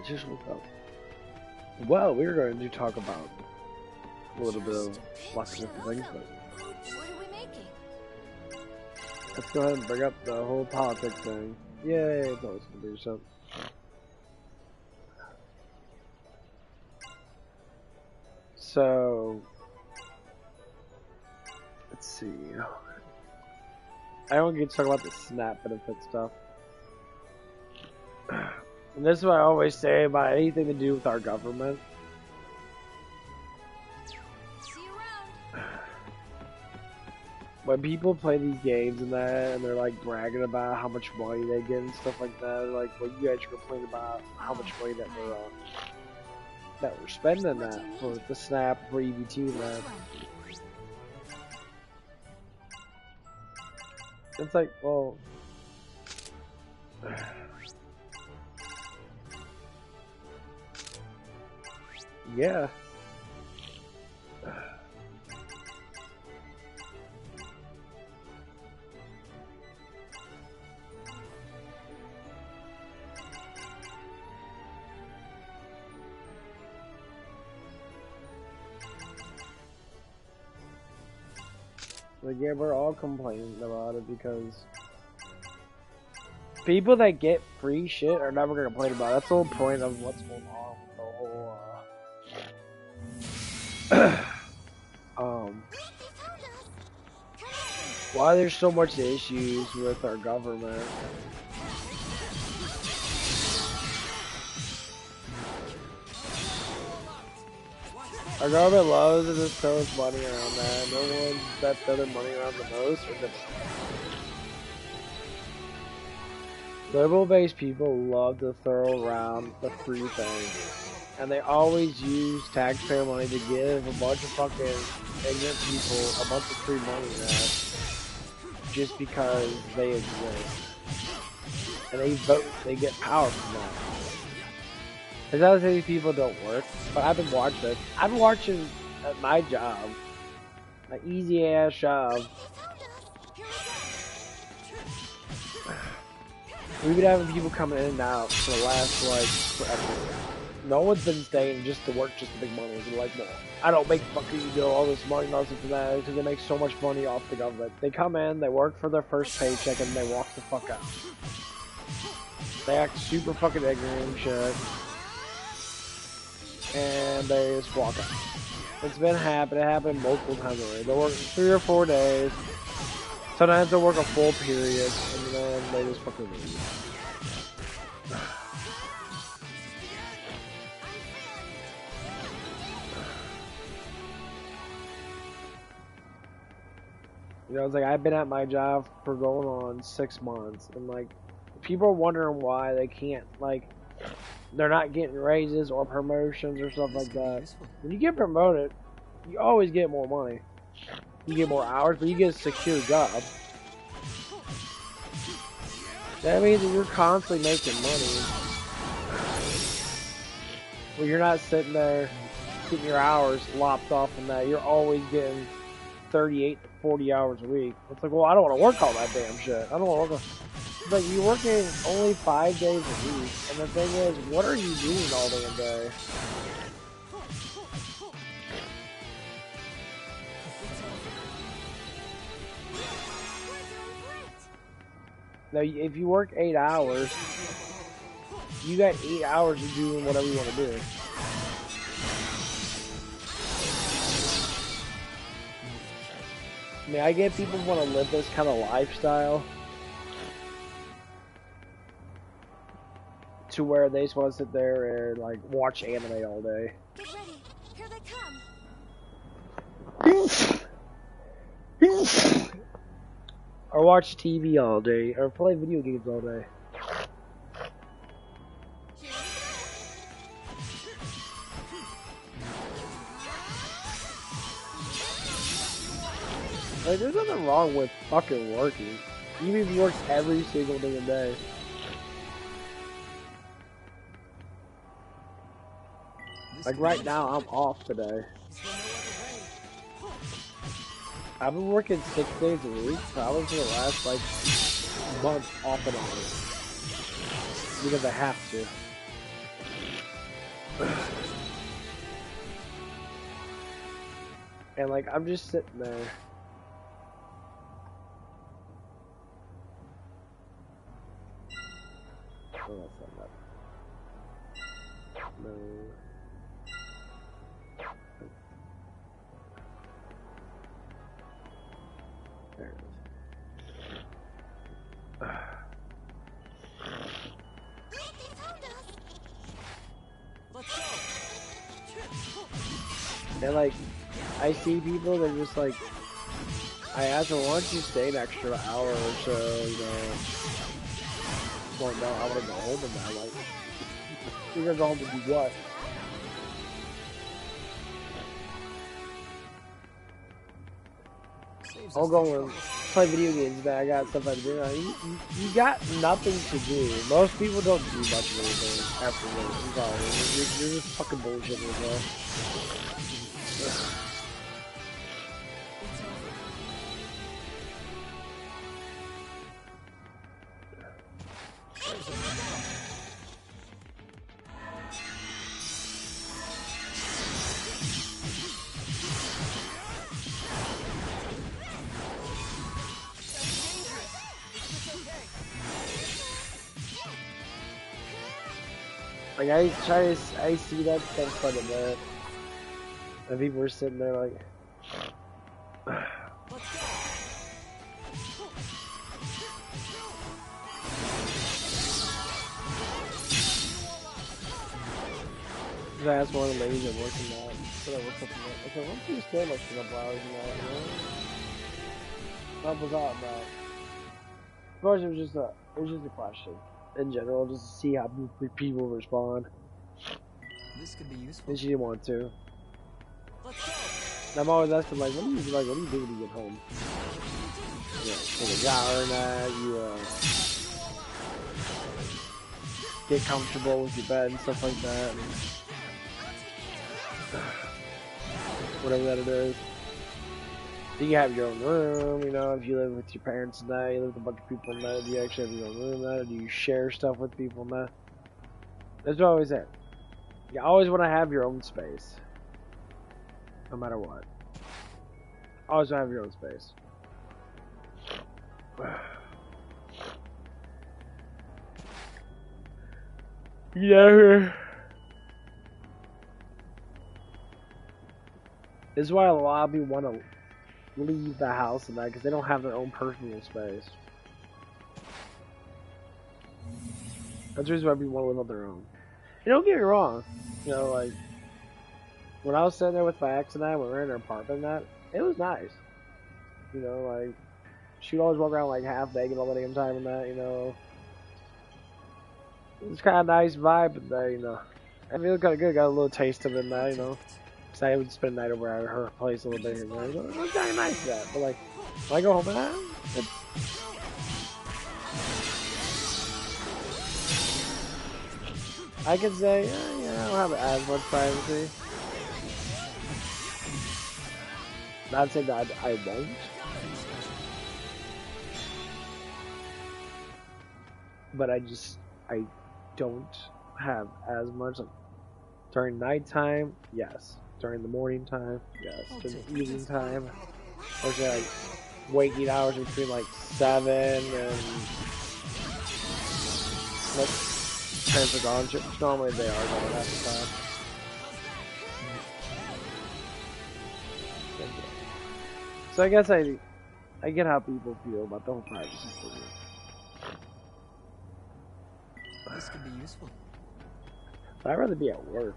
just woke up. Well, we were going to talk about a little bit of lots of different things, but What are we making? let's go ahead and bring up the whole politics thing. Yay, it's always gonna be something. So, let's see. I don't get to talk about the SNAP benefit stuff. And this is what I always say about anything to do with our government. See you around. When people play these games and that, and they're like bragging about how much money they get and stuff like that, like, well, you guys complain about how much money that we're spending that for the SNAP, for EBT and that. It's like, well, yeah. Like, yeah, we're all complaining about it because people that get free shit are never gonna complain about it. That's the whole point of what's going on with the whole, why there's so much issues with our government. Our government loves to just throw its money around that. No one that throw their money around the most are the liberal-based people love to throw around the free thing. And they always use taxpayer money to give a bunch of fucking ignorant people a bunch of free money now. Just because they exist. And they vote, they get power from that. It's not to say these people don't work, but I've been watching. I've been watching at my job, my easy ass job. We've been having people coming in and out for the last, like, forever. No one's been staying just to work just to make money. They're like, no, I don't make fucking all this money, nothing for that, because they make so much money off the government. They come in, they work for their first paycheck, and they walk the fuck out. They act super fucking ignorant and shit. And they just walk out. It's been happening. It happened multiple times already. They'll work 3 or 4 days. Sometimes they'll work a full period, and then they just fucking leave. You know, it's like I've been at my job for going on 6 months, and like people are wondering why they can't, like, they're not getting raises or promotions or stuff like that. When you get promoted, you always get more money. You get more hours, but you get a secure job. That means that you're constantly making money. Well, you're not sitting there getting your hours lopped off from that. You're always getting 38 to 40 hours a week. It's like, well, I don't want to work all that damn shit. I don't want to work. But you're working only 5 days a week, and the thing is, what are you doing all damn day? Now, if you work 8 hours, you got 8 hours of doing whatever you want to do. I mean, I get people want to live this kind of lifestyle to where they just want to sit there and like watch anime all day. Get ready. Here they come. Or watch TV all day, or play video games all day. Like, there's nothing wrong with fucking working. Even if you work every single day a day. Like right now, I'm off today. I've been working 6 days a week, probably for the last, like, month off and on. Because I have to. And like, I'm just sitting there. Oh, that's not that. No. There it is. They found us. Let's go. And like, I see people that are just like, I ask them, why don't you stay an extra hour or so, you know? Well, no, I want to go home and now, like, you're gonna go home and do what? I'll go and play video games, man. I got stuff I do. You got nothing to do. Most people don't do much of anything after work. I'm sorry. You're just fucking bullshitting yourself. Like, I see that stuff quite a bit. And people are sitting there like, that's one of the ladies that working that. So I worked up in that. I said, why don't you stay like for a couple hours and that, you know? What was that about? Of course, it was just a question. In general, just to see how people respond. This could be useful. And she didn't want to. Let's go. And I'm always asking, like, what do you do when you get home? You know, take a shower and that, you, get comfortable with your bed and stuff like that. And whatever that it is. Do you have your own room, you know, if you live with your parents and that, you live with a bunch of people and that, do you actually have your own room and that, or do you share stuff with people and that? That's what I always say. You always want to have your own space. No matter what. Always want to have your own space. Yeah. This is why a lot of people want to leave the house and that, because they don't have their own personal space. That's the reason why people want to live on their own. And don't get me wrong, you know, like, when I was sitting there with my ex and I, when we were in our apartment and that, it was nice. You know, like, she'd always walk around like half naked all the damn time and that, you know. It was kind of nice vibe, but that, you know, I feel kind of good, got a little taste of it and that, you know. So I would spend the night over at her place a little bit here and there. It was kind of nice that, but like, when I go home and that, I could say, yeah, I don't have as much privacy. Not saying that I won't. But I don't have as much. Like, during nighttime, yes. During the morning time, yes. During the evening time, or say like waking hours between like 7 and like parents are gone. Normally they are gone at the time. So I guess I get how people feel about the whole privacy thing. This could be useful. But I'd rather be at work.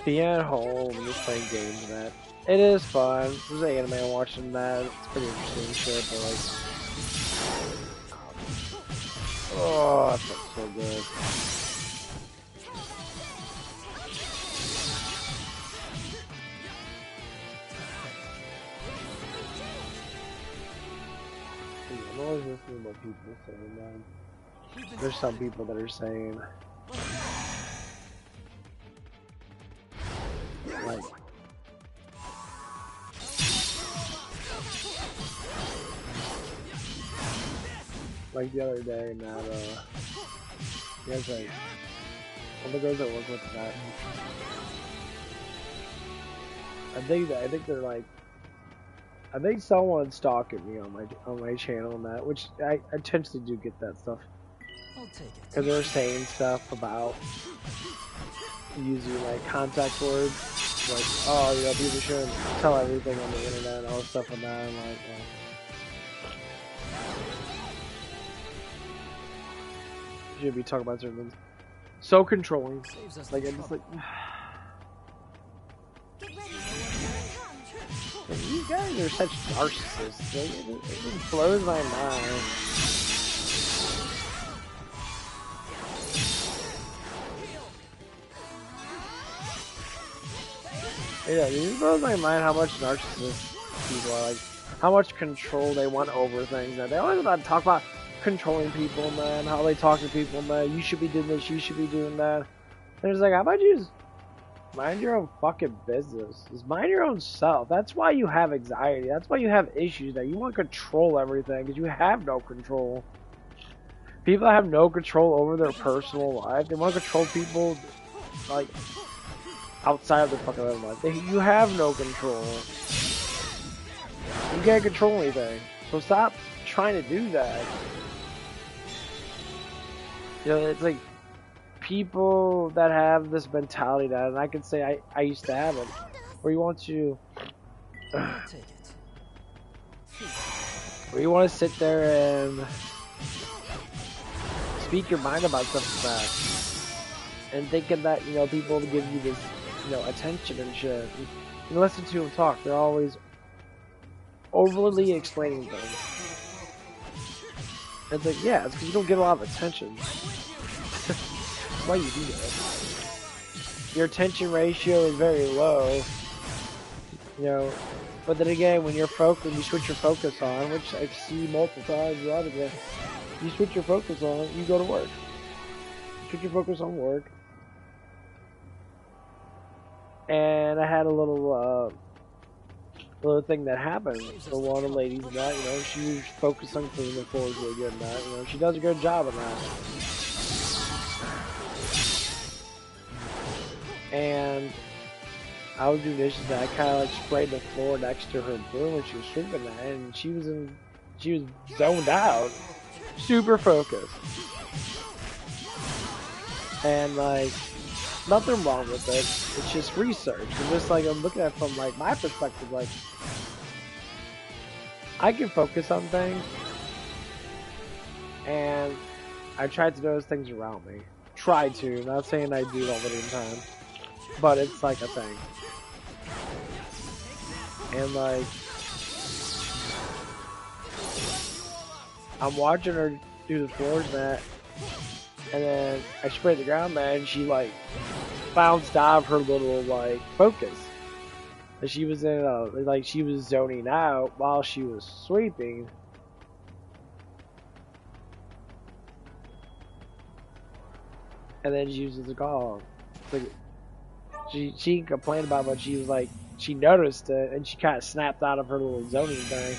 Being at home and just playing games and that. It is fun. There's an anime I'm watching that. It's pretty interesting shit, but like... Oh, that felt so good. I'm always listening to what people are saying, man. There's some people that are saying... Like the other day, and that, You guys like all the girls that work with that. I think they're like I think someone's stalking me on my channel and that, which I intentionally do get that stuff. I'll take it. Because they're saying stuff about using like contact words, like, oh, you know, people shouldn't tell everything on the internet and all this stuff and that. I'm like, you should be talking about certain things. So controlling. Saves us Like, the I'm just trouble. like, Get ready. Here it comes. you guys are such narcissists. Like, it just blows my mind. Yeah, it just blows my mind how much narcissists people are, like, how much control they want over things. That they always want to talk about controlling people, man, how they talk to people, man, you should be doing this, you should be doing that. And it's like, how about you just mind your own fucking business? Just mind your own self. That's why you have anxiety. That's why you have issues, that you want to control everything, because you have no control. People that have no control over their personal life, they want to control people, like, outside of their fucking own life. You have no control. You can't control anything. So stop trying to do that. You know, it's like people that have this mentality that, and I can say I used to have it, where you want to, I'll take it. where you want to sit there and speak your mind about stuff like that, and thinking that, you know, people will give you this, you know, attention and shit. You listen to them talk, they're always overly explaining things. It's like, yeah, it's because you don't get a lot of attention. That's why you do that. Your attention ratio is very low. You know, but then again, when you switch your focus on, which I've seen multiple times, a lot of it, you switch your focus on, you go to work. Switch your focus on work. And I had a little thing that happened for one of the ladies and that, you know, she was focused on cleaning the floors really good and that, you know, she does a good job of that. And I was doing dishes and I kinda like sprayed the floor next to her broom when she was sweeping that, and she was zoned out. Super focused. And like, nothing wrong with it. It's just research. And just like, I'm looking at it from like my perspective, like, I can focus on things, and I try to notice things around me. Try to, not saying I do it all the damn time, but it's like a thing. And like, I'm watching her do the floors mat, and then I sprayed the ground mat, and she like bounced out of her little like focus. And she was in like she was zoning out while she was sweeping. And then she was like, oh, it's like she complained about it, but she was like, she noticed it, and she kind of snapped out of her little zoning thing.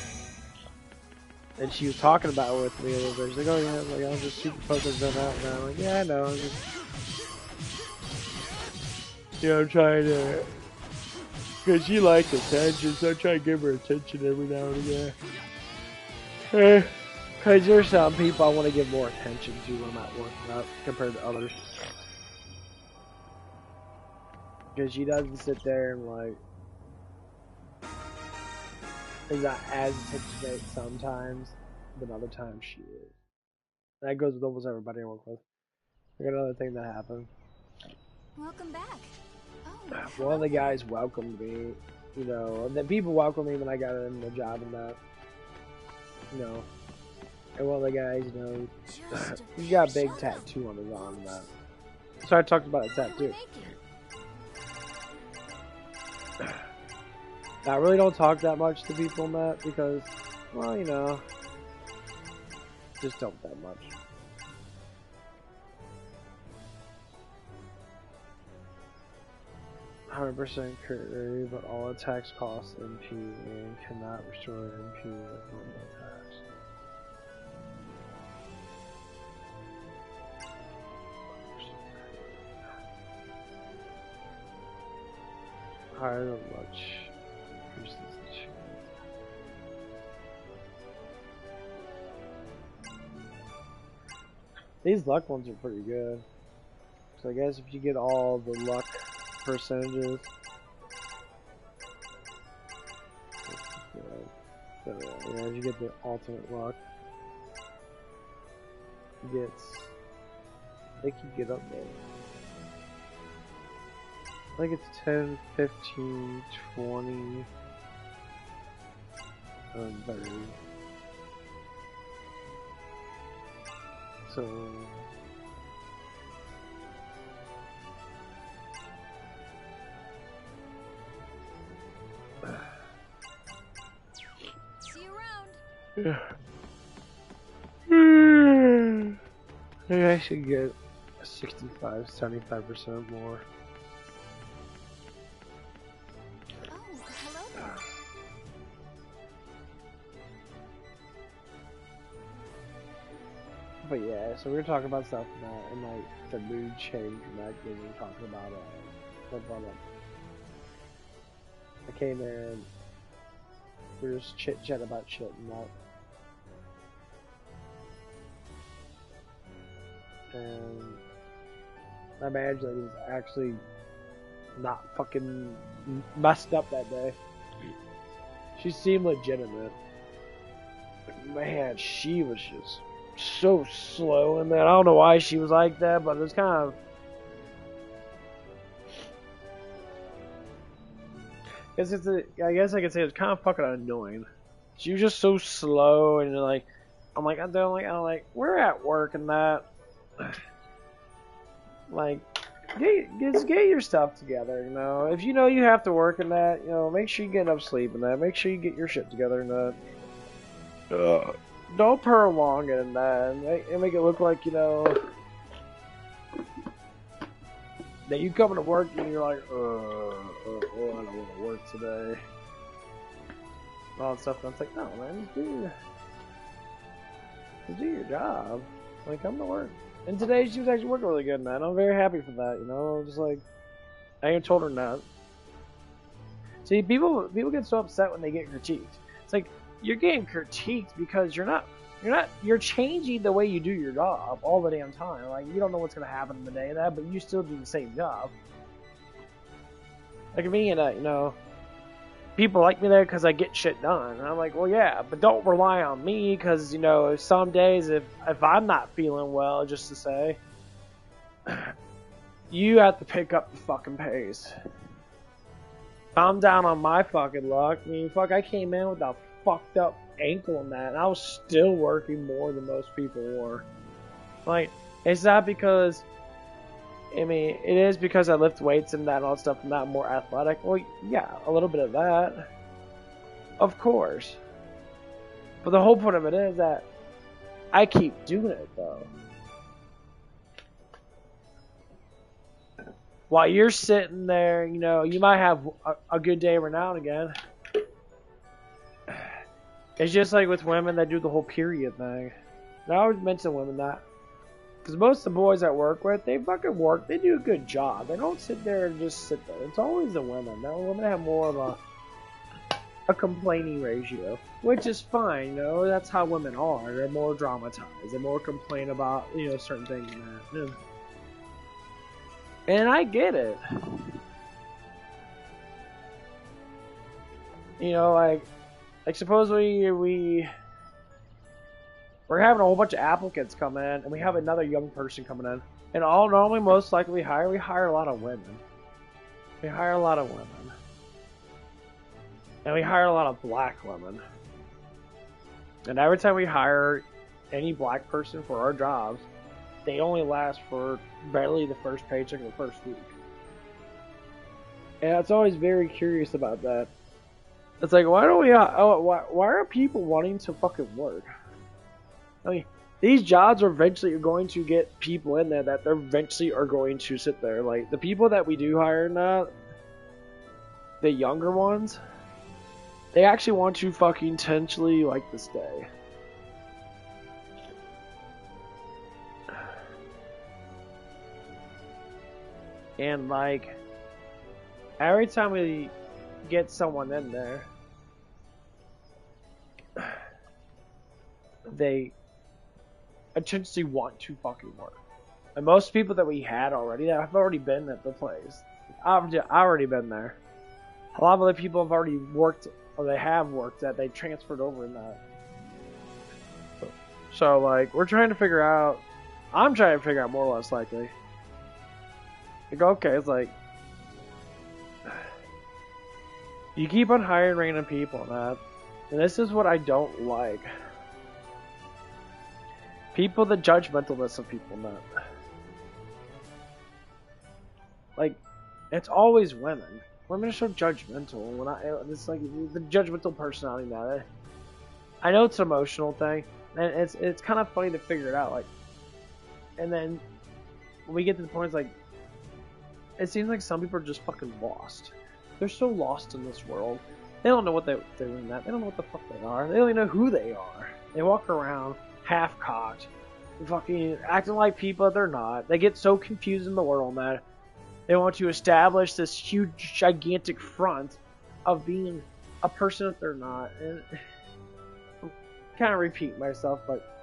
And she was talking about it with me a little bit. She's like, oh yeah, like, I was just super focused on that. And I'm like, yeah, I know. I'm just, you know, trying to, because she likes attention, so I try to give her attention every now and again. Because there's some people I want to give more attention to when I'm at work compared to others. Because she doesn't sit there and like, is not as attentionate sometimes, but other times she is. And that goes with almost everybody I work with. I got another thing that happened. Welcome back. Oh, One of the guys welcomed me, you know, and then people welcomed me when I got in the job and that, you know. And one of the guys, you know, he's got a big tattoo on his arm and that. So I talked about a tattoo. Now, I really don't talk that much to people in that because, well, you know, just don't that much. %, currently, but all attacks cost MP and cannot restore MP with normal attacks. higher than much. Increases the chance. These luck ones are pretty good. So I guess if you get all the luck percentages, so yeah, if you get the ultimate luck, they can get up there. I think it's 10, 15, 20, 30. So See you around. yeah. Maybe I should get 65, 75% more. Oh, hello there. But yeah, so we were talking about stuff and like the mood change and that we were talking about I came in, we were just chit chat about shit and that. And my manager was actually not fucking messed up that day. She seemed legitimate. But man, she was just so slow in that. I don't know why she was like that, but it was kind of. I guess I could say it's kind of fucking annoying. She was just so slow, and like, I'm like, we're at work and that. Like, just get your stuff together, you know. If you know you have to work in that, you know, make sure you get enough sleep in that. Make sure you get your shit together in that. Don't prolong it in that and make it look like, you know, that you come to work and you're like, I don't want to work today. And all that stuff. And it's like, no, man, just do your job. Like, come to work. And today she was actually working really good in that. And I'm very happy for that, you know. Just like, I even told her not. See, people get so upset when they get critiqued. It's like, you're getting critiqued because you're changing the way you do your job all the damn time. Like, you don't know what's gonna happen in the day of that, but you still do the same job. Like me and you know, people like me there because I get shit done. And I'm like, well, yeah, but don't rely on me because, you know, some days if I'm not feeling well, just to say, you have to pick up the fucking pace. I'm down on my fucking luck. I mean, fuck, I came in with a fucked up ankle in that, and I was still working more than most people were. Like, it's not because, I mean, it is because I lift weights and that and all that stuff and I'm more athletic. Well, yeah, a little bit of that. Of course. But the whole point of it is that I keep doing it, though. While you're sitting there, you know, you might have a good day every now and again. It's just like with women that do the whole period thing. And I always mention women that. Because most of the boys I work with, they fucking work. They do a good job. They don't sit there and just sit there. It's always the women. Now, women have more of a complaining ratio. Which is fine, you know. That's how women are. They're more dramatized. They more complain about, you know, certain things and that. And I get it. You know, like suppose we're having a whole bunch of applicants come in, and we have another young person coming in, and all normally most likely we hire a lot of women. We hire a lot of women, and we hire a lot of black women. And every time we hire any black person for our jobs, they only last for barely the first paycheck of the first week. And it's always very curious about that. It's like, why are people wanting to fucking work? I mean, these jobs are eventually going to get people in there that they're eventually are going to sit there. Like, the people that we do hire now, the younger ones, they actually want to fucking intentionally like to stay. And like, Every time we get someone in there, they intentionally want to fucking work. And most people that we had already, that have already been at the place, I've already been there. A lot of other people have already worked, or they have worked that they transferred over in that. So like, we're trying to figure out. I'm trying to figure out more or less likely. Like, okay, it's like you keep on hiring random people and that, and this is what I don't like. People, the judgmentalness of people, not like it's always women. Women are so judgmental. It's like the judgmental personality now. I know it's an emotional thing, and it's kind of funny to figure it out. Like, and then when we get to the point, it's like it seems like some people are just fucking lost. They're so lost in this world. They don't know what they're doing. They don't know what the fuck they are. They don't even know who they are. They walk around half-cocked, fucking acting like people that they're not. They get so confused in the world, man. They want to establish this huge, gigantic front of being a person that they're not. And I'm kind of repeating myself, but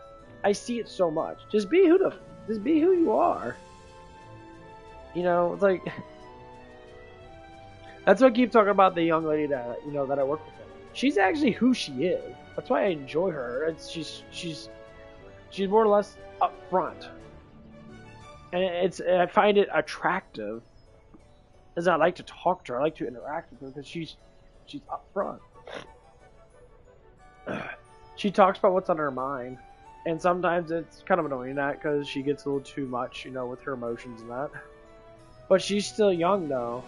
I see it so much. Just be who you are. You know, it's like that's what I keep talking about the young lady that that I work with. She's actually who she is. That's why I enjoy her. She's more or less upfront, and I find it attractive. As I like to talk to her, I like to interact with her because she's upfront. She talks about what's on her mind, and sometimes it's kind of annoying that because she gets a little too much, with her emotions and that. But she's still young though,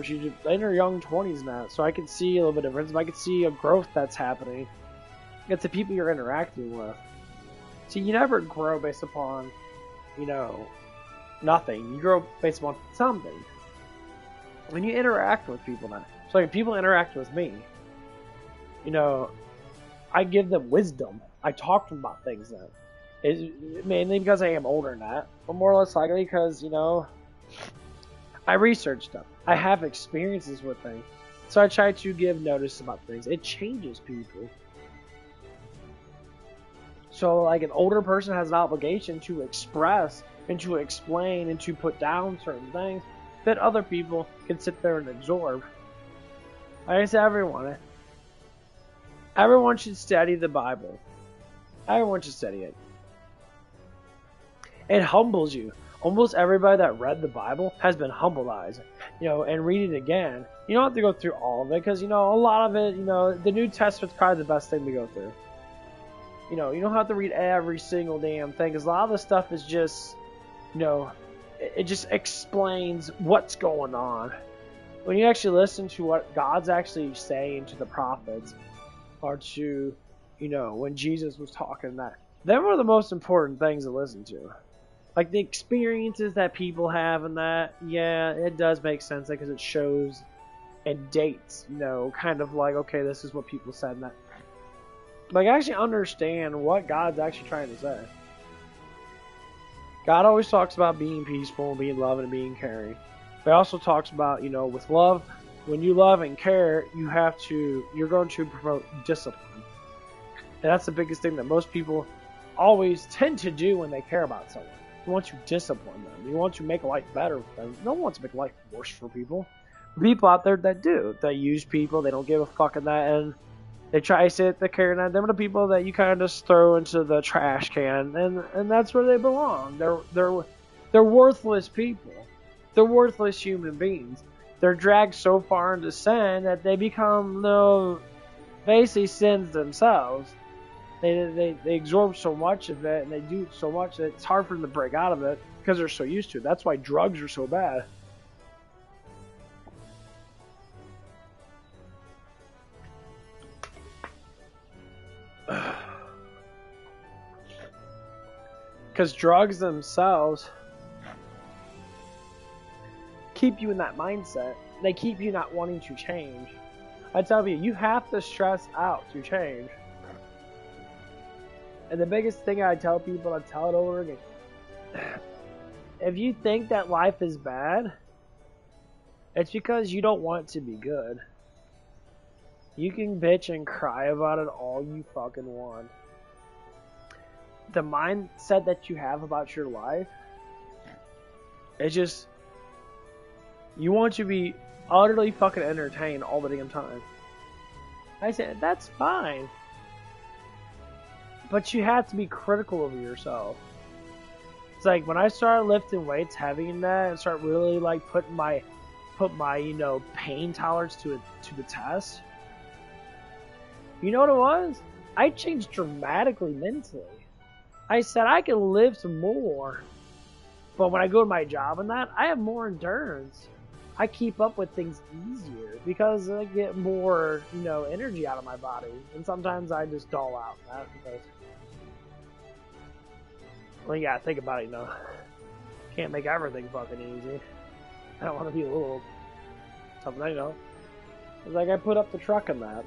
she's in her young 20s now, so I can see a little bit of difference. I can see a growth that's happening. It's the people you're interacting with. See, you never grow based upon, nothing. You grow based upon something. When you interact with people now, so like people interact with me, I give them wisdom. I talk to them about things then. It's mainly because I am older than that, but more or less likely because, I research stuff. I have experiences with things. So I try to give notice about things. It changes people. So like an older person has an obligation to express and to explain and to put down certain things that other people can sit there and absorb. I say everyone should study the Bible. Everyone should study it. It humbles you. Almost everybody that read the Bible has been humbleized, and read it again. You don't have to go through all of it because, a lot of it, the New Testament's probably the best thing to go through. You don't have to read every single damn thing because a lot of the stuff is just, it just explains what's going on. When you actually listen to what God's actually saying to the prophets, or to, when Jesus was talking, them were the most important things to listen to. Like the experiences that people have and that, yeah, it does make sense because it shows and dates, kind of like, okay, this is what people said and that. Like, actually understand what God's actually trying to say. God always talks about being peaceful, being loving, and being caring. But he also talks about, with love, when you love and care, you're going to promote discipline. And that's the biggest thing that most people always tend to do when they care about someone. You want to discipline them. You want to make life better for them. No one wants to make life worse for people. People out there that do. They use people. They don't give a fuck in that. And they try to say that they care. And they're the people that you kind of just throw into the trash can. And that's where they belong. They're worthless people. They're worthless human beings. They're dragged so far into sin that they become basically sins themselves. They absorb so much of it and they do so much that it's hard for them to break out of it because they're so used to it. That's why drugs are so bad. Because drugs themselves keep you in that mindset. They keep you not wanting to change. I tell you have to stress out to change. And the biggest thing I tell people, I tell it over again. If you think that life is bad, It's because you don't want to be good. You can bitch and cry about it all you fucking want. The mindset that you have about your life, it's just, you want to be utterly fucking entertained all the damn time. I said, that's fine. But you have to be critical of yourself. It's like when I started lifting weights heavy in that and start really like put my pain tolerance to the test. You know what it was? I changed dramatically mentally. I said I can live some more. But when I go to my job and that, I have more endurance. I keep up with things easier because I get more, energy out of my body. And sometimes I just dull out that because, well, yeah, think about it, Can't make everything fucking easy. I don't want to be a little something, It's like I put up the truck in that.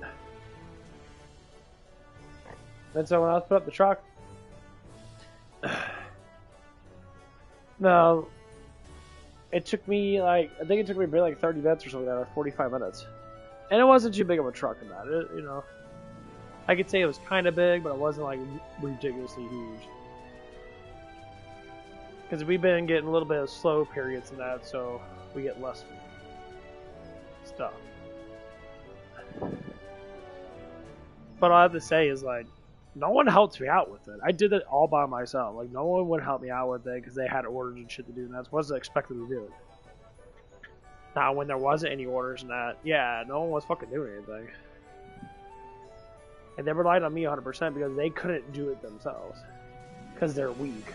And so when I was put up the truck, no, it took me I think it took me maybe 30 minutes or something like that, or 45 minutes. And it wasn't too big of a truck in that. I could say it was kind of big, but it wasn't ridiculously huge. Because we've been getting a little bit of slow periods in that, so we get less stuff. But all I have to say is no one helped me out with it. I did it all by myself. No one would help me out with it because they had orders and shit to do, and that's what I was expected to do. Now, when there wasn't any orders and that, yeah, no one was fucking doing anything. And they relied on me 100% because they couldn't do it themselves. Because they're weak.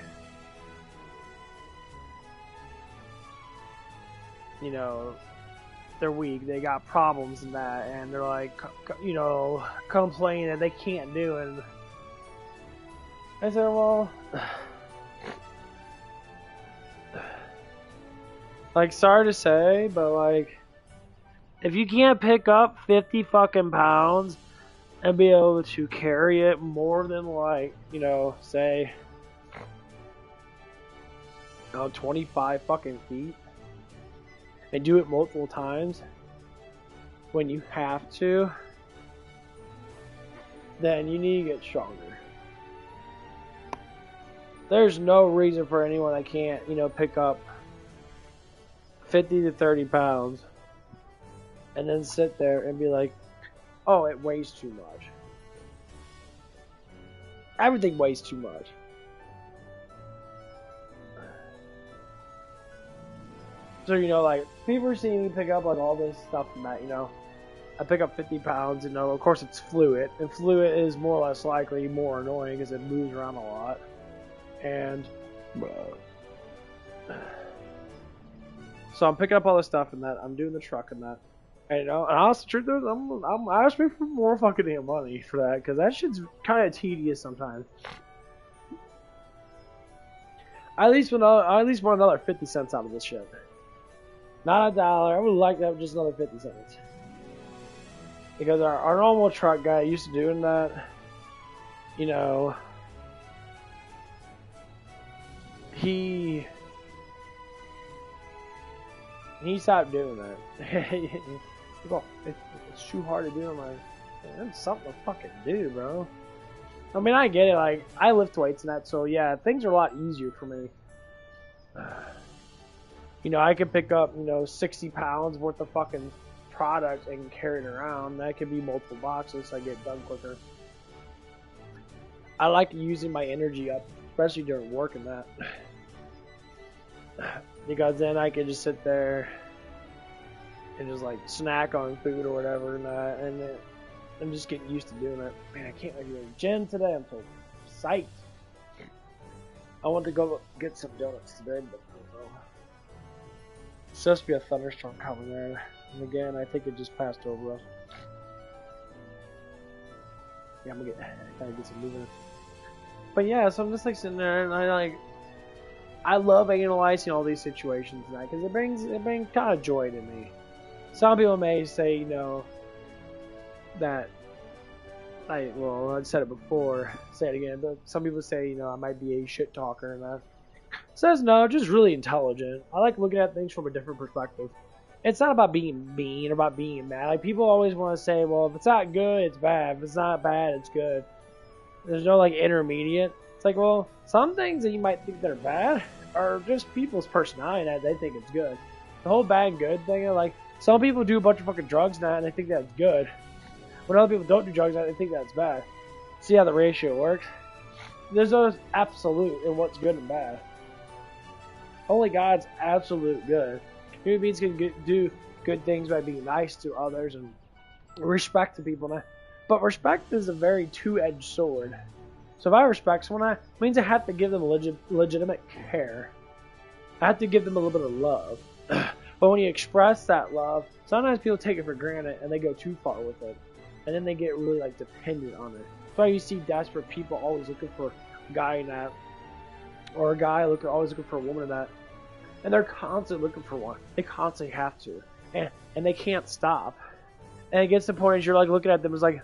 They're weak, they got problems and that, and they're complaining that they can't do it. And I said, well, sorry to say, but if you can't pick up 50 fucking pounds and be able to carry it more than say 25 fucking feet, and do it multiple times when you have to, then you need to get stronger. There's no reason for anyone that can't, pick up 50 to 30 pounds and then sit there and be like, oh, it weighs too much. Everything weighs too much. So, people are seeing me pick up all this stuff and that, I pick up 50 pounds, of course it's fluid, and fluid is more or less likely more annoying because it moves around a lot. And so I'm picking up all this stuff and that, I'm doing the truck and that. And, and honestly, the truth is, I'm asking for more fucking damn money for that, because that shit's kind of tedious sometimes. I at least want another 50 cents out of this shit. Not $1. I would like to have just another 50 cents. Because our normal truck guy used to doing that, he stopped doing that. It's too hard to do. I'm like, that's something to fucking do, bro. I mean, I get it. I lift weights and that, so yeah, things are a lot easier for me. I could pick up, 60 pounds worth of fucking product and carry it around. That could be multiple boxes, so I get done quicker. I like using my energy up, especially during work and that. Because then I can just sit there and just snack on food or whatever and that, and then I'm just getting used to doing it. Man, I can't wait to go to the gym today. I'm so psyched. I want to go get some donuts today, but I don't know. It's supposed to be a thunderstorm coming there. And again, I think it just passed over us. Yeah, I'm gonna get some moving. But yeah, so I'm just sitting there and I love analyzing all these situations and that, because it brings kind of joy to me. Some people may say, that I've said it before, say it again, but some people say, I might be a shit talker and that. Says no, just really intelligent. I like looking at things from a different perspective. It's not about being mean or about being mad. Like, people always want to say, well, if it's not good, it's bad. If it's not bad, it's good. There's no, like, intermediate. It's like, well, some things that you might think that are bad are just people's personality that they think it's good. The whole bad and good thing, like, some people do a bunch of fucking drugs now and they think that's good. When other people don't do drugs now, they think that's bad. See how the ratio works? There's no absolute in what's good and bad. Only God's absolute good. Human beings can do good things by being nice to others and respect to people. But respect is a very two-edged sword. So if I respect someone, it means I have to give them legitimate care. I have to give them a little bit of love. But when you express that love, sometimes people take it for granted and they go too far with it. And then they get really, like, dependent on it. That's why you see desperate people always looking for a guy in that. Or a guy always looking for a woman in that. And they're constantly looking for one. They constantly have to. And they can't stop. And it gets to the point as you're, like, looking at them as, like,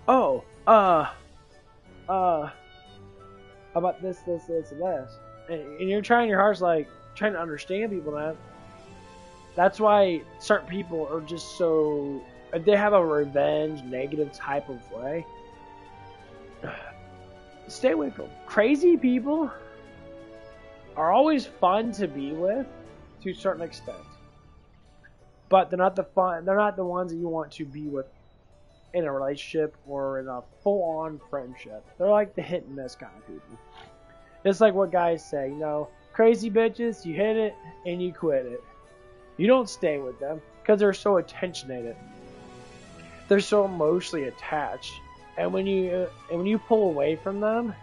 oh, about this, and this. And you're trying your hardest, like, trying to understand people now. That's why certain people are just so, if they have a revenge, negative type of way, stay away from them. Crazy people are always fun to be with to a certain extent. But they're not the ones that you want to be with in a relationship or in a full-on friendship. They're like the hit and miss kind of people. It's like what guys say, you know, crazy bitches, you hit it and you quit it. You don't stay with them because they're so attentionated. They're so emotionally attached. And when you pull away from them,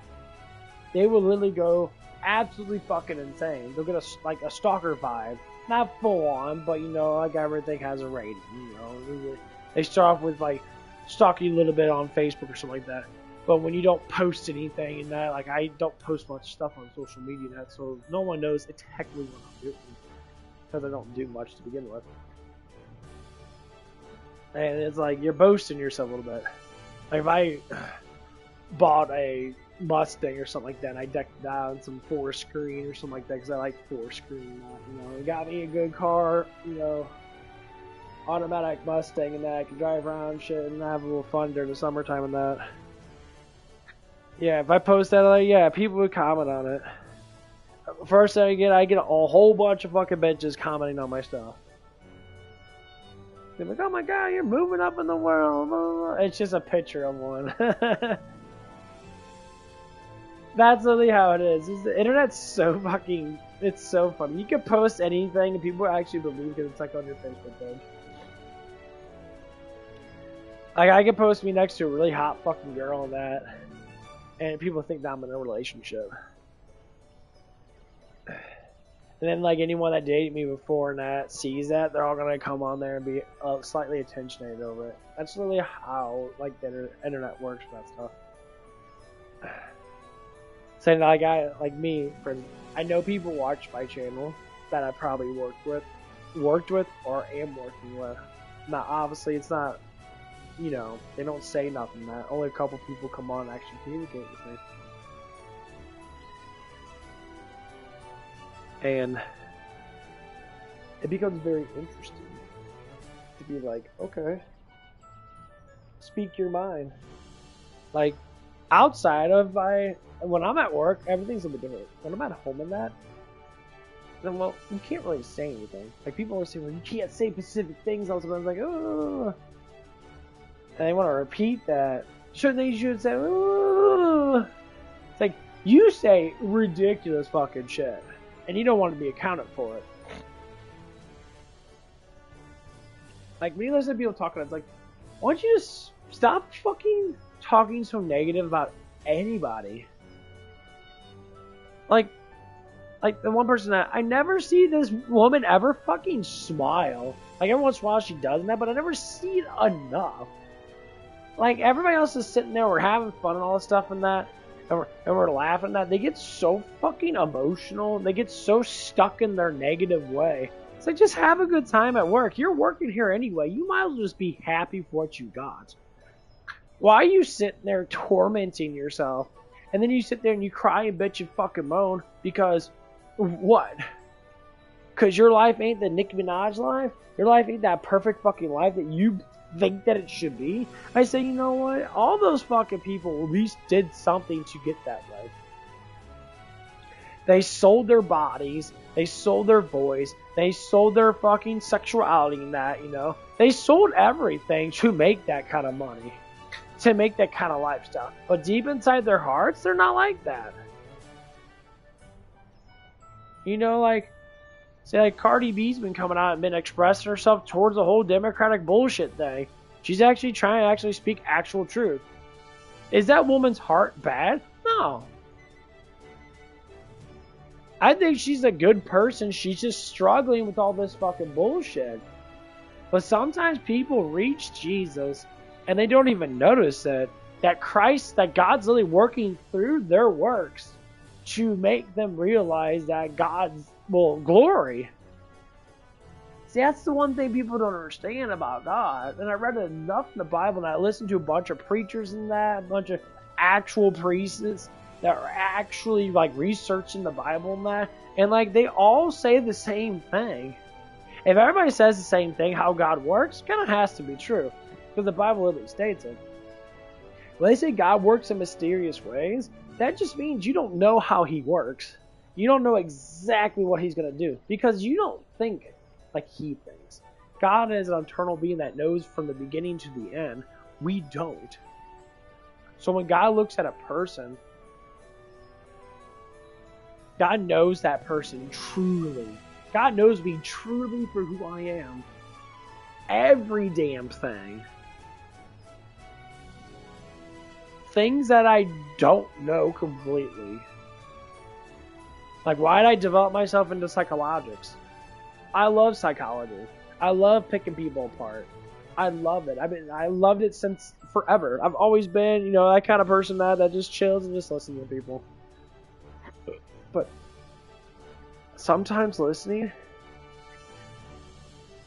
they will literally go absolutely fucking insane. They'll get a stalker vibe. Not full on, but you know, like everything has a rating, you know. They start off with like stalking you a little bit on Facebook or something like that. But when you don't post anything and that, like I don't post much stuff on social media and that, so no one knows technically what I'm doing. Because I don't do much to begin with. And it's like you're boasting yourself a little bit. Like if I bought a Mustang or something like that, and I decked down some forest screen or something like that, because I like forest screen. You know, it got me a good car, you know, automatic Mustang, and that I can drive around and shit and have a little fun during the summertime and that. Yeah, if I post that, like, yeah, people would comment on it. First thing I get a whole bunch of fucking bitches commenting on my stuff. They're like, oh my god, you're moving up in the world. It's just a picture of one. That's literally how it is. The internet's so fucking, it's so funny. You can post anything and people actually believe because it's like on your Facebook page. Like I can post me next to a really hot fucking girl and that, and people think that I'm in a relationship. And then like anyone that dated me before and that sees that, they're all gonna come on there and be slightly attentionated over it. That's really how like the internet works for that stuff. So like me, I know people watch my channel that I probably worked with, or am working with. Now obviously it's not, you know, they don't say nothing. That only a couple people come on and actually communicate with me. And it becomes very interesting to be like, okay, speak your mind. Like, outside of when I'm at work, everything's a bit different. When I'm at home and that, then, well, you can't really say anything. Like, people always say, well, you can't say specific things. All the time. I was like, oh. And they want to repeat that. You should say, oh. It's like, you say ridiculous fucking shit. And you don't want to be accounted for it. Like, when you listen to people talking, it's like, why don't you just stop fucking talking so negative about anybody? Like the one person that I never see this woman ever fucking smile. Like, every once in a while she does that, but I never see it enough. Like, everybody else is sitting there, we're having fun and all this stuff and that. And we're laughing at that. They get so fucking emotional. They get so stuck in their negative way. It's like, just have a good time at work. You're working here anyway. You might as well just be happy for what you got. Why are you sitting there tormenting yourself? And then you sit there and you cry and bitch and fucking moan because what? Because your life ain't the Nicki Minaj life. Your life ain't that perfect fucking life that you think that it should be. I say, you know what? All those fucking people at least did something to get that life. They sold their bodies. They sold their voice. They sold their fucking sexuality in that, you know. They sold everything to make that kind of money. To make that kind of lifestyle. But deep inside their hearts, they're not like that. You know, like, say, like, Cardi B's been coming out and been expressing herself towards the whole Democratic bullshit thing. She's actually trying to actually speak actual truth. Is that woman's heart bad? No. I think she's a good person. She's just struggling with all this fucking bullshit. But sometimes people reach Jesus and they don't even notice it. That Christ, that God's really working through their works to make them realize that God's, well, glory. See, that's the one thing people don't understand about God. And I read enough in the Bible, and I listened to a bunch of preachers in that, a bunch of actual priests that are actually, like, researching the Bible and that. And, like, they all say the same thing. If everybody says the same thing, how God works, it kind of has to be true. Because the Bible literally states it. When they say God works in mysterious ways, that just means you don't know how he works. You don't know exactly what he's going to do. Because you don't think like he thinks. God is an eternal being that knows from the beginning to the end. We don't. So when God looks at a person, God knows that person truly. God knows me truly for who I am. Every damn thing. Things that I don't know completely. Like, why did I develop myself into psychologics? I love psychology. I love picking people apart. I love it. I loved it since forever. I've always been, you know, that kind of person that just chills and just listens to people. But sometimes listening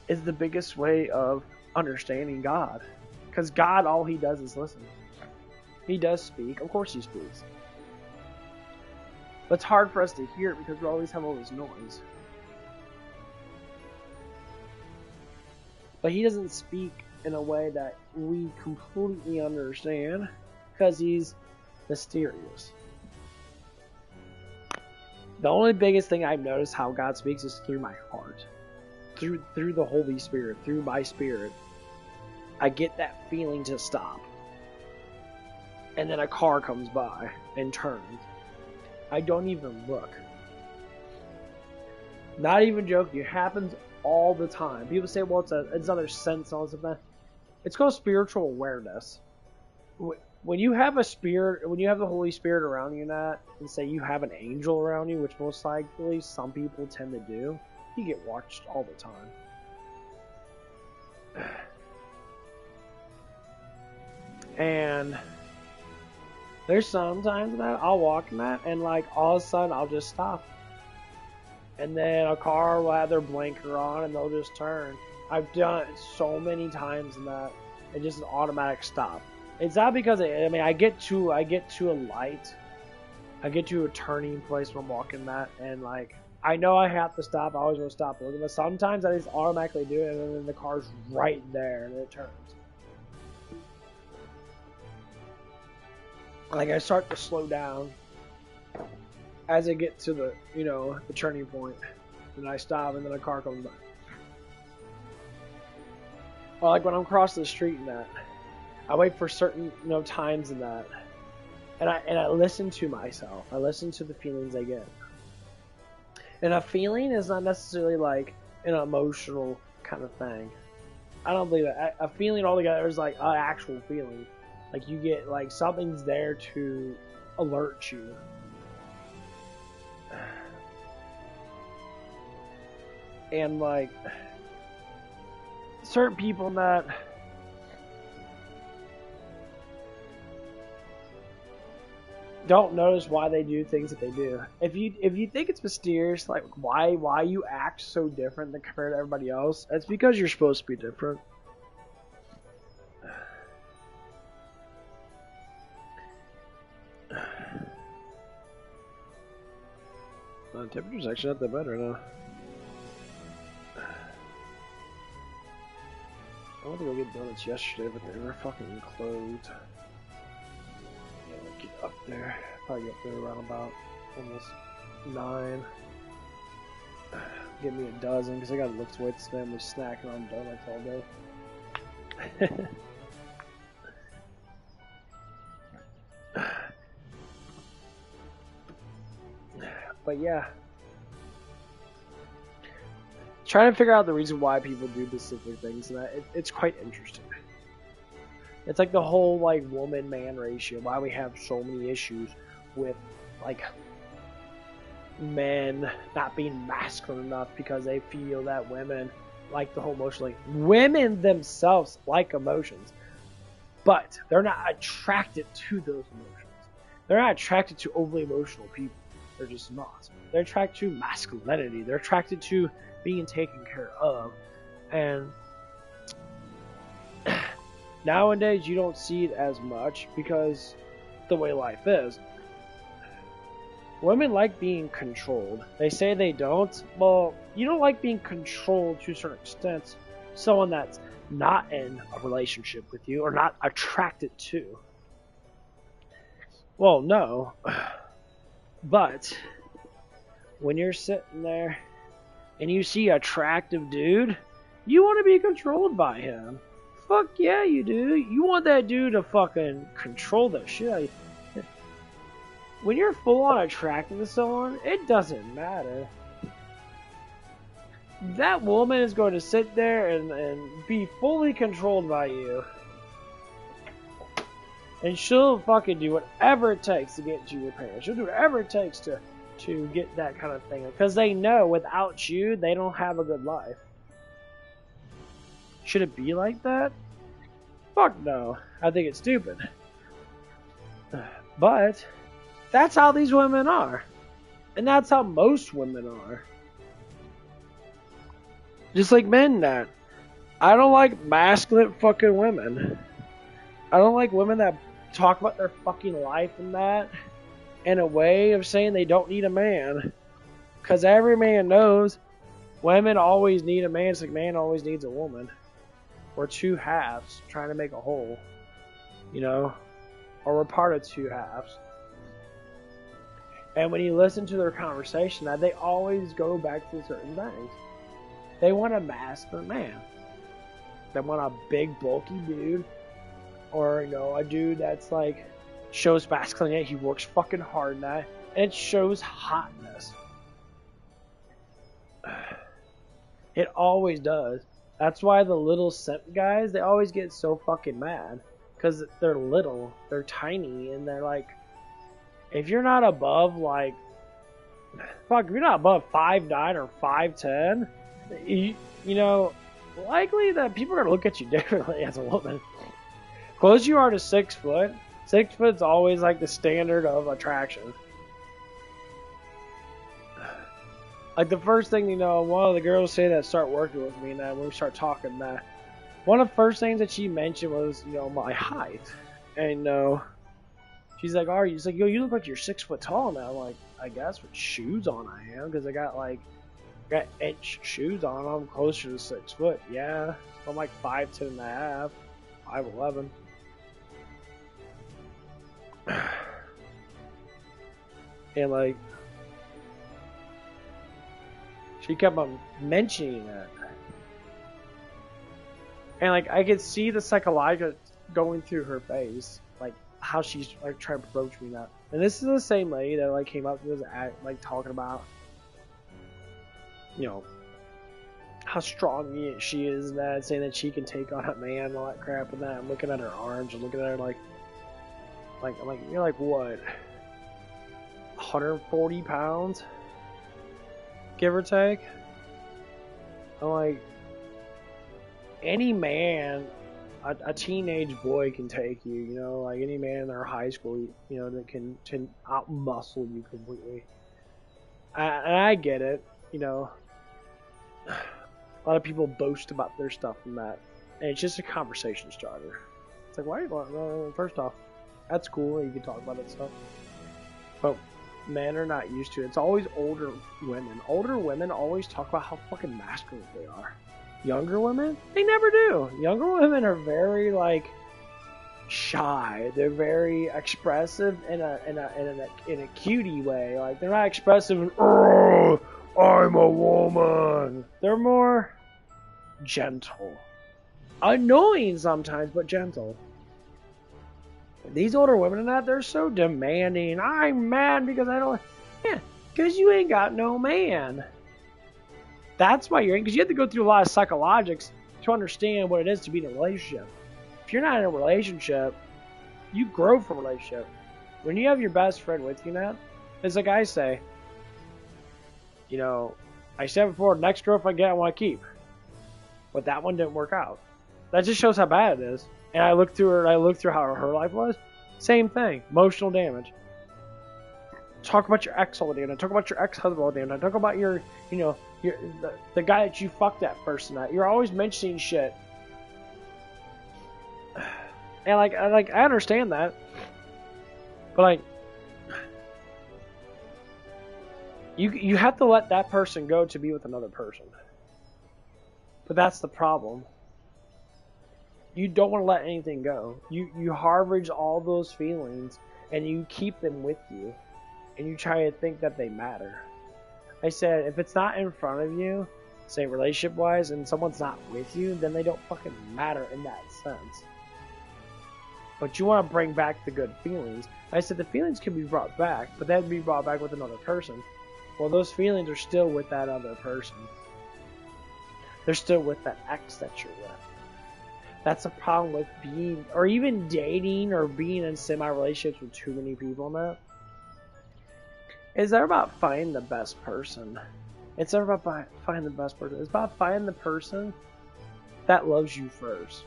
is the biggest way of understanding God. Because God, all he does is listen. He does speak. Of course he speaks. But it's hard for us to hear it because we always have all this noise. But he doesn't speak in a way that we completely understand because he's mysterious. The only biggest thing I've noticed how God speaks is through my heart. Through the Holy Spirit, through my spirit. I get that feeling to stop. And then a car comes by and turns. I don't even look. Not even joking. It happens all the time. People say, well, it's another sense and all this stuff. It's called spiritual awareness. When you have a spirit, when you have the Holy Spirit around you, and say you have an angel around you, which most likely some people tend to do, you get watched all the time. And there's sometimes that I'll walk in that, and like all of a sudden I'll just stop. And then a car will have their blinker on and they'll just turn. I've done it so many times in that it's just an automatic stop. It's not because I get to a light, I get to a turning place when I'm walking that, and like I know I have to stop. I always want to stop looking, but sometimes I just automatically do it, and then the car's right there and it turns. Like I start to slow down as I get to the, the turning point, and I stop, and then a car comes by. Or like when I'm crossing the street and that, I wait for certain, times in that, and I listen to myself. I listen to the feelings I get. And a feeling is not necessarily like an emotional kind of thing. I don't believe that. A feeling altogether is like an actual feeling. Like you get like something's there to alert you. And like certain people that don't notice why they do things that they do. If you think it's mysterious, like why you act so different than compared to everybody else, it's because you're supposed to be different. The temperature's actually not that bad right now. went to go get donuts yesterday, but they were fucking closed. Yeah, get up there. Probably get up there around about almost 9. Get me a dozen because I gotta lift weights today. I'm just snacking on donuts all day. But yeah, trying to figure out the reason why people do specific things, and it's quite interesting. It's like the whole like woman-man ratio. Why we have so many issues with like men not being masculine enough because they feel that women like the whole emotion. Like women themselves like emotions, but they're not attracted to those emotions. They're not attracted to overly emotional people. They're just not. They're attracted to masculinity. They're attracted to being taken care of. And nowadays you don't see it as much because the way life is. Women like being controlled. They say they don't. Well, you don't like being controlled to a certain extent. Someone that's not in a relationship with you or not attracted to. Well, no. But when you're sitting there and you see an attractive dude, you want to be controlled by him. Fuck yeah, you do. You want that dude to fucking control the shit out of you. When you're full on attracted to someone, it doesn't matter. That woman is going to sit there and be fully controlled by you. And she'll fucking do whatever it takes to get to your parents. She'll do whatever it takes to get that kind of thing. Because they know without you, they don't have a good life. Should it be like that? Fuck no. I think it's stupid. But that's how these women are. And that's how most women are. Just like men that. I don't like masculine fucking women. I don't like women that talk about their fucking life and that in a way of saying they don't need a man. Because every man knows women always need a man. It's like man always needs a woman. We're two halves trying to make a whole. You know? Or we're part of two halves. And when you listen to their conversation, they always go back to certain things. They want a masculine man. They want a big, bulky dude. Or, you know, a dude that's like, shows masculinity. He works fucking hard in that. And it shows hotness. It always does. That's why the little simp guys, they always get so fucking mad. Because they're little. They're tiny. And they're like, if you're not above, like, fuck, if you're not above 5'9" or 5'10", you know, likely that people are going to look at you differently as a woman. Close you are to 6 foot. 6 foot's always like the standard of attraction. Like the first thing, you know, one of the girls say that start working with me, and then when we start talking, that one of the first things that she mentioned was, you know, my height. And she's like, "Are you?" She's like, "Yo, you look like you're 6 foot tall now." I'm like, "I guess with shoes on I am, because I got inch shoes on. I'm closer to 6 foot." Yeah, I'm like 5'10" and a half, 5'11". And like, she kept on mentioning that, and like I could see the psychological going through her face, like how she's like trying to approach me now. And this is the same lady that like came up to us like talking about, you know, how strong she is and that, saying that she can take on a man and all that crap and that. I'm looking at her arms and looking at her like I'm like, you're like what, 140 pounds, give or take? I'm like, any man, a teenage boy can take you, you know, like any man in their high school, you know, that can out-muscle you completely. And I get it, you know. A lot of people boast about their stuff and that, and it's just a conversation starter. It's like, why? Well, first off, that's cool, you can talk about that stuff. But men are not used to it. It's always older women. Older women always talk about how fucking masculine they are. Younger women, they never do. Younger women are very like shy. They're very expressive in a cutie way. Like they're not expressive. Oh, I'm a woman. They're more gentle, annoying sometimes, but gentle. These older women and that, they're so demanding. I'm mad because I don't. Yeah, because you ain't got no man. That's why you're in. Because you have to go through a lot of psychologics to understand what it is to be in a relationship. If you're not in a relationship, you grow from a relationship. When you have your best friend with you now, it's like I say. You know, I said before, next girlfriend I get, I want to keep. But that one didn't work out. That just shows how bad it is. And I looked through her, and I looked through how her life was. Same thing. Emotional damage. Talk about your ex all day, and talk about your ex-husband all day, and talk about your, you know, the guy that you fucked that person at. You're always mentioning shit. And I understand that. But like, you have to let that person go to be with another person. But that's the problem. You don't want to let anything go. You harbor all those feelings and you keep them with you. And you try to think that they matter. I said, if it's not in front of you, say relationship wise, and someone's not with you, then they don't fucking matter in that sense. But you want to bring back the good feelings. I said the feelings can be brought back, but they have to be brought back with another person. Well, those feelings are still with that other person. They're still with that ex that you're with. That's a problem with being, or even dating, or being in semi-relationships with too many people now. Is they're about finding the best person. It's never about finding the best person. It's about finding the person that loves you first.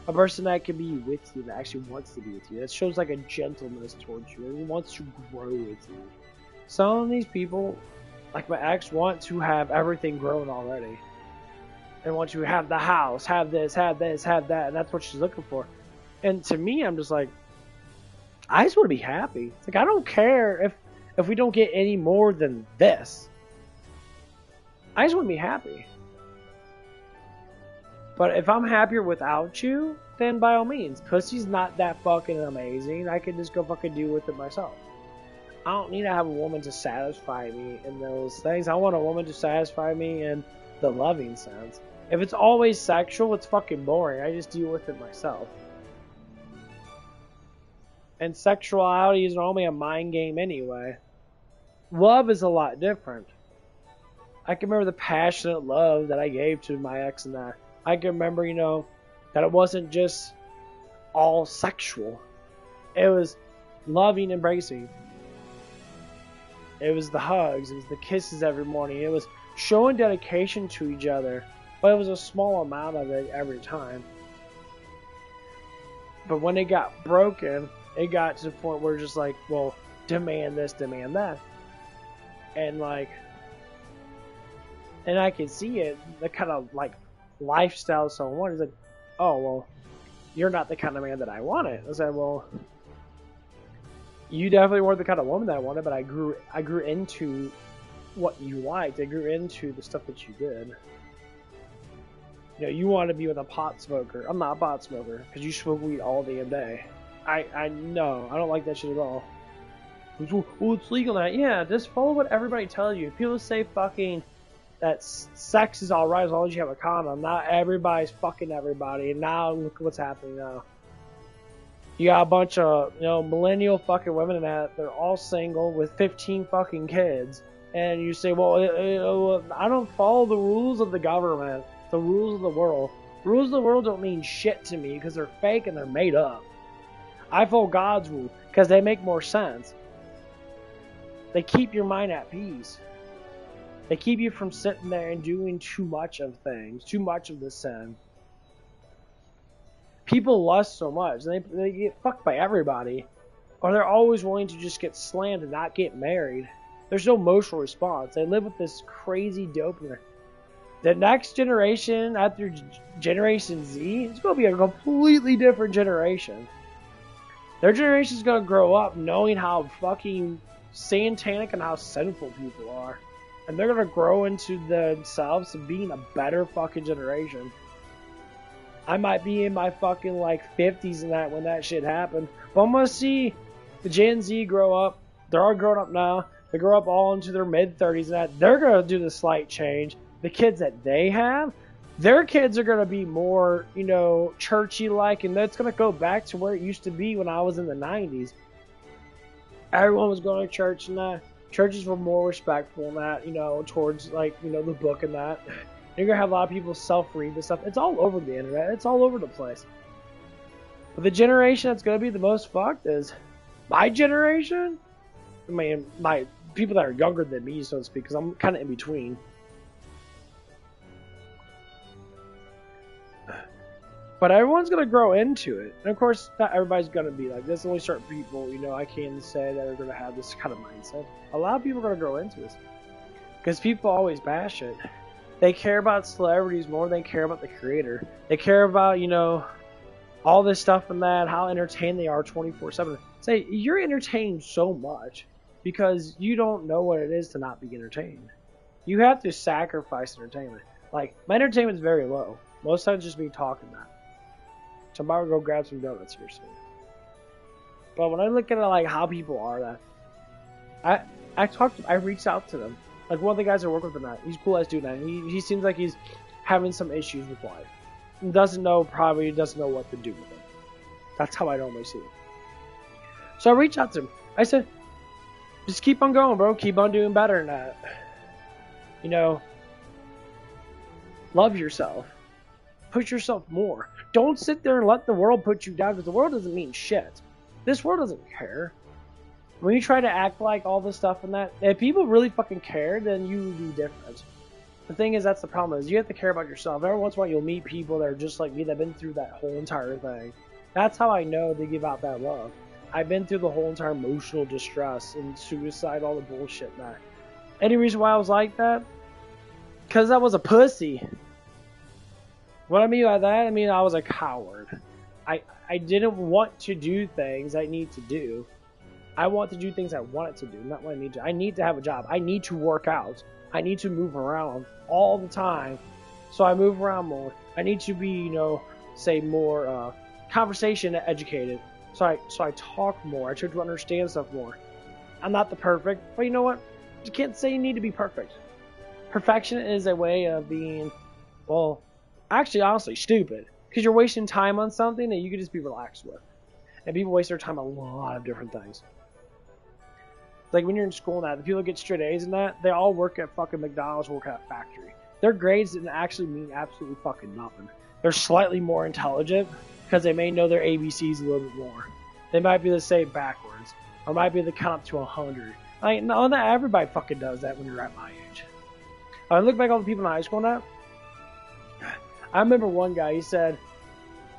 A person that can be with you, that actually wants to be with you. That shows like a gentleness towards you and wants to grow with you. Some of these people, like my ex, want to have everything grown already. And want you to have the house, have this, have that, and that's what she's looking for. And to me, I'm just like, I just want to be happy. It's like, I don't care if we don't get any more than this. I just want to be happy. But if I'm happier without you, then by all means, pussy's not that fucking amazing. I can just go fucking deal with it myself. I don't need to have a woman to satisfy me in those things. I want a woman to satisfy me in the loving sense. If it's always sexual, it's fucking boring. I just deal with it myself. And sexuality is normally a mind game anyway. Love is a lot different. I can remember the passionate love that I gave to my ex and that. I can remember, you know, that it wasn't just all sexual. It was loving, embracing. It was the hugs. It was the kisses every morning. It was showing dedication to each other. But it was a small amount of it every time. But when it got broken, it got to the point where it's just like, well, demand this, demand that. And like, and I can see it, the kind of like lifestyle someone is like, oh, well, you're not the kind of man that I wanted. I said, well, you definitely weren't the kind of woman that I wanted, but I grew into what you liked. I grew into the stuff that you did. You know, you want to be with a pot smoker. I'm not a pot smoker because you smoke weed all damn day. I know. I don't like that shit at all. Well, it's legal now. Yeah, just follow what everybody tells you. People say fucking that sex is alright as long as you have a condom. Not everybody's fucking everybody. And now look what's happening now. You got a bunch of, you know, millennial fucking women that they're all single with 15 fucking kids. And you say, well, I don't follow the rules of the government. The rules of the world. Rules of the world don't mean shit to me because they're fake and they're made up. I follow God's rules because they make more sense. They keep your mind at peace. They keep you from sitting there and doing too much of things, too much of the sin. People lust so much, and they get fucked by everybody. Or they're always willing to just get slammed and not get married. There's no emotional response. They live with this crazy dopamine. The next generation, after Generation Z, it's going to be a completely different generation. Their generation is going to grow up knowing how fucking satanic and how sinful people are. And they're gonna grow into themselves of being a better fucking generation. I might be in my fucking like 50s and that when that shit happened. But I'm gonna see the Gen Z grow up. They're all grown up now. They grow up all into their mid 30s and that. They're gonna do the slight change. The kids that they have, their kids are gonna be more, you know, churchy like, and that's gonna go back to where it used to be when I was in the 90s. Everyone was going to church and that. Churches were more respectful and that, you know, towards like, you know, the book and that. You're gonna have a lot of people self-read this stuff. It's all over the internet. It's all over the place. But the generation that's gonna be the most fucked is my generation. I mean, my people that are younger than me, so to speak, because I'm kind of in between. But everyone's gonna grow into it, and of course, not everybody's gonna be like this. Only certain people, you know, I can say that are gonna have this kind of mindset. A lot of people are gonna grow into this because people always bash it. They care about celebrities more than they care about the creator. They care about, you know, all this stuff and that, how entertained they are 24/7. Say you're entertained so much because you don't know what it is to not be entertained. You have to sacrifice entertainment. Like my entertainment is very low. Most times, just me talking that. Tomorrow, go grab some donuts here soon. But when I look at it, like how people are, that I reached out to them. Like one of the guys I work with tonight, he's a cool ass dude now. He seems like he's having some issues with life. Probably doesn't know what to do with it. That's how I normally see it. So I reached out to him. I said, just keep on going, bro. Keep on doing better than that. You know, love yourself. Push yourself more. Don't sit there and let the world put you down because the world doesn't mean shit. This world doesn't care. When you try to act like all this stuff and that, if people really fucking care, then you would be different. The thing is, that's the problem is you have to care about yourself. Every once in a while you'll meet people that are just like me that have been through that whole entire thing. That's how I know they give out that love. I've been through the whole entire emotional distress and suicide, all the bullshit and that. Any reason why I was like that? Because I was a pussy. What I mean by that, I mean I was a coward. I didn't want to do things I need to do. I want to do things I wanted to do, not what I need to. I need to have a job. I need to work out. I need to move around all the time. So I move around more. I need to be, you know, say more conversation educated. So I talk more. I try to understand stuff more. I'm not the perfect, but you know what? You can't say you need to be perfect. Perfection is a way of being, well, actually, honestly, stupid. Because you're wasting time on something that you could just be relaxed with. And people waste their time on a lot of different things. Like when you're in school now, the people that get straight A's and that, they all work at fucking McDonald's, work at a factory. Their grades didn't actually mean absolutely fucking nothing. They're slightly more intelligent because they may know their ABCs a little bit more. They might be able to say it backwards. Or might be able to count up to 100. Like, no, not everybody fucking does that when you're at my age. I look back at all the people in high school now. I remember one guy, he said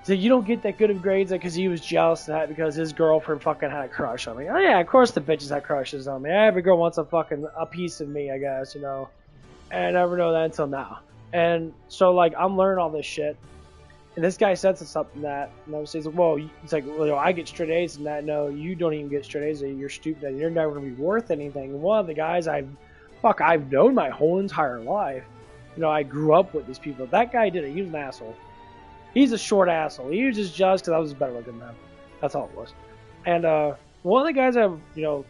you don't get that good of grades because he was jealous of that because his girlfriend fucking had a crush on me. Oh yeah, of course the bitches had crushes on me. Every girl wants a piece of me, I guess, you know. And I never know that until now. And so like I'm learning all this shit. And this guy said something that, and I was saying, well, it's like, well, I get straight A's and that. No, you don't even get straight A's. You're stupid. You're never gonna be worth anything. And one of the guys I've known my whole entire life. You know, I grew up with these people. That guy did it. He was an asshole. He's a short asshole. He was just jealous because I was better looking than him. That's all it was. And one of the guys I've, you know,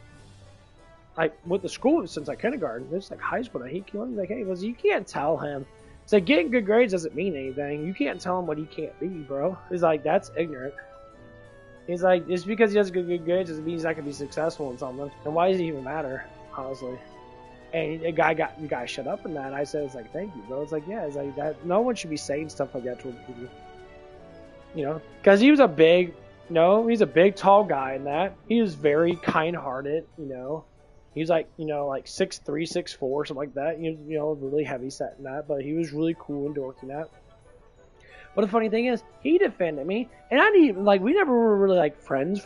I went to school with since like kindergarten. It's like high school. He's like, hey, you can't tell him. It's like getting good grades doesn't mean anything. You can't tell him what he can't be, bro. He's like, that's ignorant. He's like, just because he has good grades doesn't mean he's not gonna be successful in something. And why does it even matter, honestly? And the guy shut up in that. I said, it's like, thank you, bro. It's like, yeah, it's like that. No one should be saying stuff like that to people. You know, because he was a big, he's a big, tall guy in that. He was very kind-hearted, you know. He was like, like 6'3", 6'4", something like that. You know, really heavy set in that. But he was really cool and dorky in that. But the funny thing is, he defended me. And I didn't even, like, we never were really, like, friends.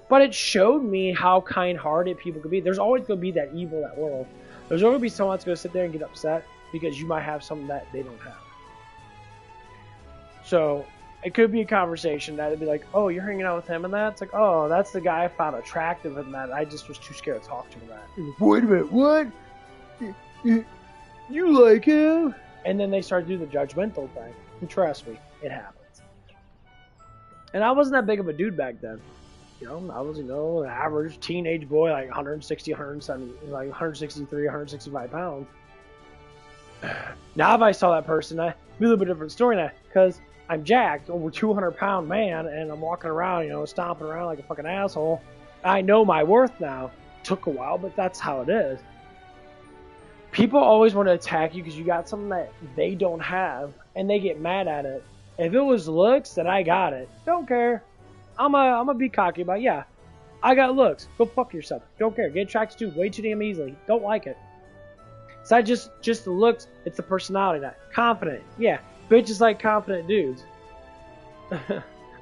But it showed me how kind-hearted people could be. There's always going to be that evil in that world. There's always going to be someone that's going to sit there and get upset because you might have something that they don't have. So, it could be a conversation that would be like, oh, you're hanging out with him and that? It's like, oh, that's the guy I found attractive in that. I just was too scared to talk to him that. Wait a minute, what? You like him? And then they start doing the judgmental thing. And trust me, it happens. And I wasn't that big of a dude back then. You know, I was, an average teenage boy, like 160, 170, like 163, 165 pounds. Now if I saw that person, I'd be a little bit different story now, because I'm jacked, over 200-pound man, and I'm walking around, stomping around like a fucking asshole. I know my worth now. Took a while, but that's how it is. People always want to attack you because you got something that they don't have, and they get mad at it. If it was looks, then I got it. Don't care. I'm a be cocky about, yeah, I got looks. Go fuck yourself. Don't care. Get attracted to way too damn easily. Don't like it. It's not just the looks, it's the personality. That confident. Yeah. Bitches like confident dudes.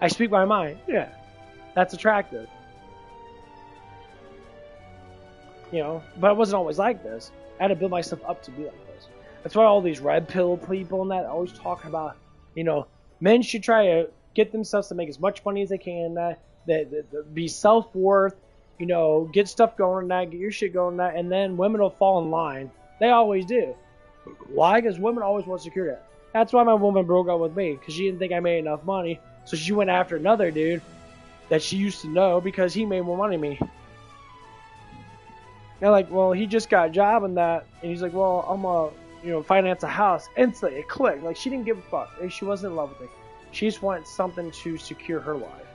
I speak my mind. Yeah. That's attractive. But I wasn't always like this. I had to build myself up to be like this. That's why all these red pill people and that always talking about, men should try to get themselves to make as much money as they can, be self-worth, get stuff going, get your shit going, and then women will fall in line. They always do. Why? Because women always want security. That's why my woman broke up with me, because she didn't think I made enough money, so she went after another dude that she used to know because he made more money than me. They're like, well, he just got a job and that, and he's like, well, I'm gonna, finance a house. Instantly, it clicked. Like, she didn't give a fuck. She wasn't in love with me. She just wanted something to secure her life.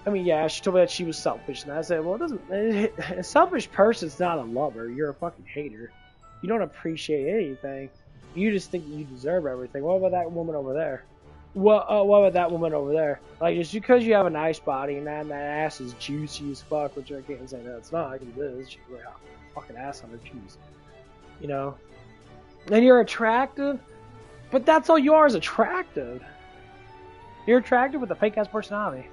I mean, yeah, she told me that she was selfish, and I said, well, a selfish person's not a lover. You're a fucking hater. You don't appreciate anything. You just think you deserve everything. What about that woman over there? What about that woman over there? Like, just because you have a nice body and that ass is juicy as fuck, which I can't say that it's not, because it is. She's like a fucking ass on her cheese. And you're attractive, but that's all you are, is attractive. You're attractive with a fake ass personality.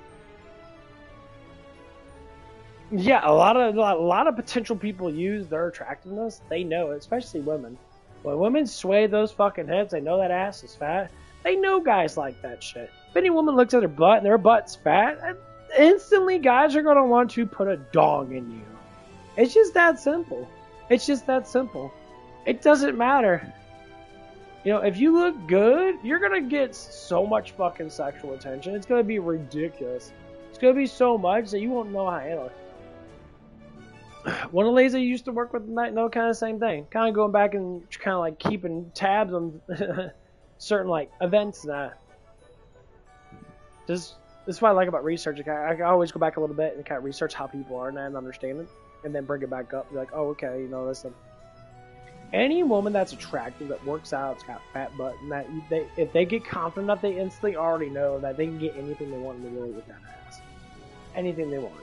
Yeah, a lot of potential people use their attractiveness. They know it, especially women. When women sway those fucking hips, they know that ass is fat. They know guys like that shit. If any woman looks at her butt and their butt's fat, instantly guys are gonna want to put a dong in you. It's just that simple. It's just that simple. It doesn't matter. If you look good, you're gonna get so much fucking sexual attention. It's gonna be ridiculous. It's gonna be so much that you won't know how to handle it. One of the ladies I used to work with, kind of same thing. Kind of going back and kind of like keeping tabs on certain like events and that. This is what I like about research. I always go back a little bit and kind of research how people are and understand it, and then bring it back up. Be like, oh, okay, listen. Any woman that's attractive, that works out, it's got fat butt, and that if they get confident enough, they instantly already know that they can get anything they want in the world with that ass. Anything they want.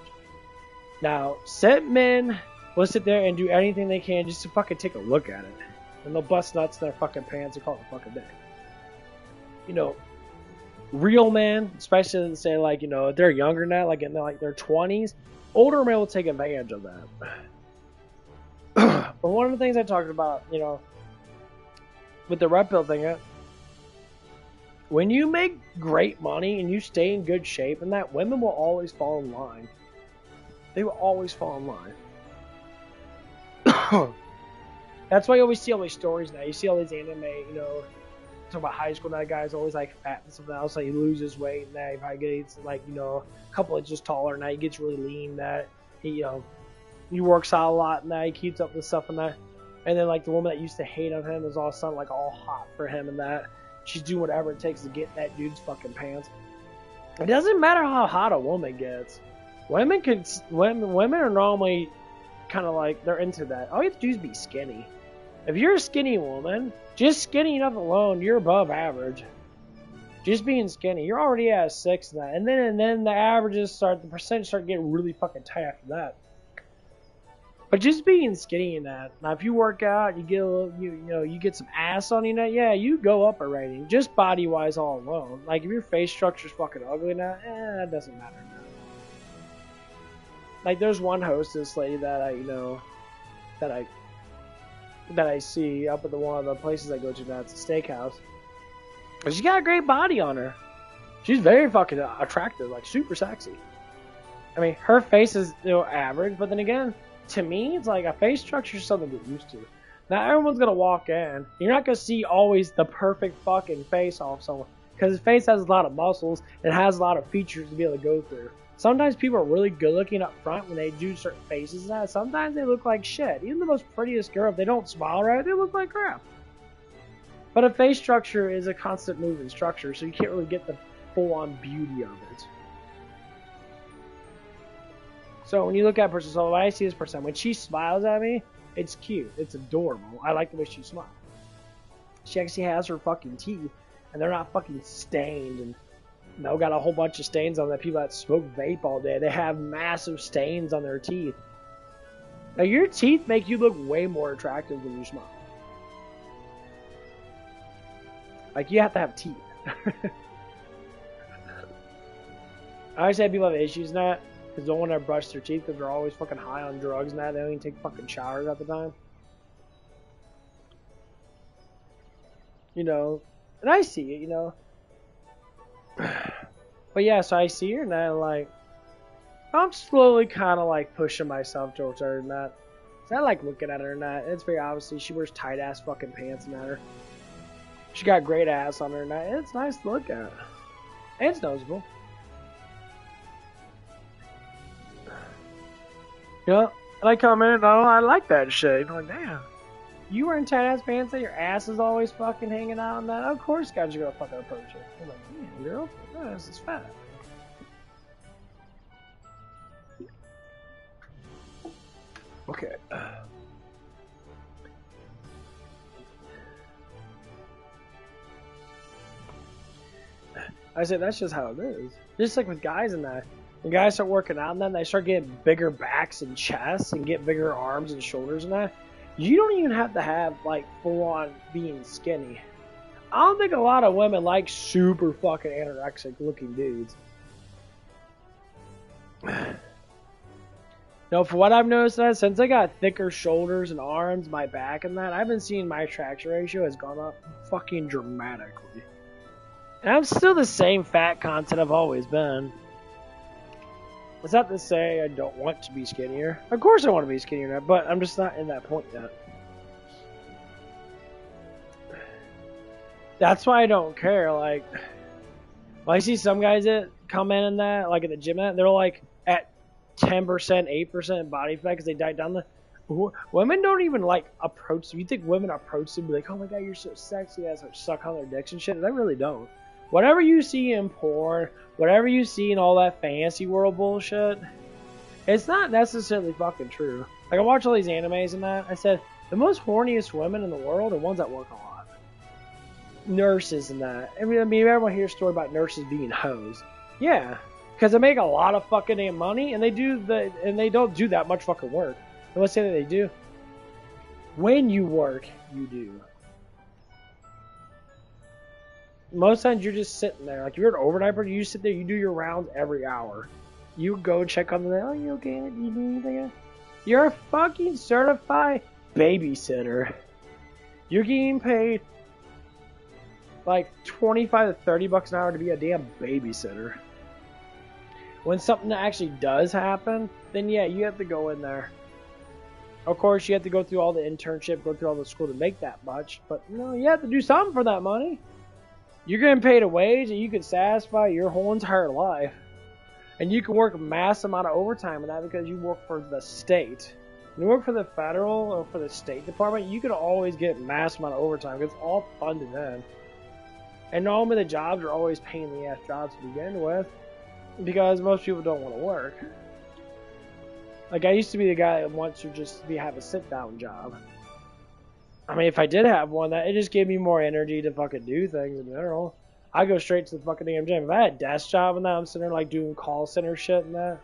Now, set men will sit there and do anything they can just to fucking take a look at it. And they'll bust nuts in their fucking pants and call it a fucking day. Real men, especially say like, if they're younger now, like in their 20s, older men will take advantage of that. But one of the things I talked about, with the red pill thing, when you make great money and you stay in good shape, and that women will always fall in line. They will always fall in line. That's why you always see all these stories now. You see all these anime, talk about high school, that guy's always like fat and something else. Like he loses weight, and that he probably gets like a couple inches taller, and that he gets really lean. That he works out a lot, and that he keeps up with stuff and that. And then like the woman that used to hate on him is all of a sudden like all hot for him, and that she's doing whatever it takes to get that dude's fucking pants. It doesn't matter how hot a woman gets. Women are normally kind of like, they're into that. All you have to do is be skinny. If you're a skinny woman, just skinny enough alone, you're above average. Just being skinny, you're already at 6 in that. And then the percentages start getting really fucking tight after that. But just being skinny in that. Now, if you work out, you get a little, you get some ass on you, yeah, you go up a rating. Just body wise all alone. Like if your face structure's fucking ugly now, that doesn't matter now. Like there's one hostess lady that I see up at one of the places I go to now. It's a steakhouse. But she's got a great body on her. She's very fucking attractive, like super sexy. I mean, her face is average, but then again, to me, it's like a face structure is something to get used to. Not everyone's gonna walk in. You're not gonna see always the perfect fucking face off someone. Because his face has a lot of muscles and has a lot of features to be able to go through. Sometimes people are really good looking up front when they do certain faces and that. Sometimes they look like shit. Even the most prettiest girl, if they don't smile right, they look like crap. But a face structure is a constant moving structure, so you can't really get the full-on beauty of it. So when you look at a person, so when I see this person, when she smiles at me, it's cute. It's adorable. I like the way she smiles. She actually has her fucking teeth, and they're not fucking stained, and got a whole bunch of stains on them. People that smoke vape all day, they have massive stains on their teeth. Now your teeth make you look way more attractive when you smile. Like, you have to have teeth. I always have people have issues in that because they don't want to brush their teeth because they're always fucking high on drugs and that. They don't even take fucking showers at the time. You know, and I see it, you know. But yeah, so I see her and I'm slowly kind of like pushing myself towards her and that. So I like looking at her and that. It's very obviously she wears tight ass fucking pants and that. She got great ass on her and that. It's nice to look at. And it's noticeable. Yeah, and I come in and I like that shit. I'm like, damn. You wearing tight ass pants and your ass is always fucking hanging out and that? Of course guys are gonna fucking approach you. I'm like, damn, girl, this is fat. Okay. I said that's just how it is. Just like with guys and that. When guys start working out and then they start getting bigger backs and chests and get bigger arms and shoulders and that. You don't even have to have like full on being skinny. I don't think a lot of women like super fucking anorexic looking dudes. No, for what I've noticed that since I got thicker shoulders and arms, my back and that, I've been seeing my attraction ratio has gone up fucking dramatically. And I'm still the same fat content I've always been. It's not to say I don't want to be skinnier. Of course I want to be skinnier now, but I'm just not in that point yet. That's why I don't care. Like, when I see some guys that come in and that, like at the gym, they're like at 10%, 8% body fat because they diet down the. Women don't even like approach them. You think women approach them and be like, oh my god, you're so sexy, as suck on their dicks and shit? They really don't. Whatever you see in porn, whatever you see in all that fantasy world bullshit, it's not necessarily fucking true. Like, I watch all these animes and that, I said, the most horniest women in the world are ones that work a lot. Nurses and that. I mean, everyone hears a story about nurses being hoes. Yeah, because they make a lot of fucking damn money, and they don't do that much fucking work. And let's say that they do. When you work, you do. Most times you're just sitting there. Like, if you're an overnight person, you sit there, you do your rounds every hour. You go check on them. Oh, you okay? Do you need anything? You're a fucking certified babysitter. You're getting paid like 25 to 30 bucks an hour to be a damn babysitter. When something actually does happen, then yeah, you have to go in there. Of course, you have to go through all the internship, go through all the school to make that much. But, you know, you have to do something for that money. You're getting paid a wage and you can satisfy your whole entire life. And you can work a mass amount of overtime in that because you work for the state. When you work for the federal or for the state department, you can always get mass amount of overtime because it's all funded in. And normally the jobs are always pain in the ass jobs to begin with because most people don't want to work. Like, I used to be the guy that wants to just have a sit-down job. I mean, if I did have one, it just gave me more energy to fucking do things in general. I go straight to the fucking damn gym. If I had a desk job and that, I'm sitting there like doing call center shit and that.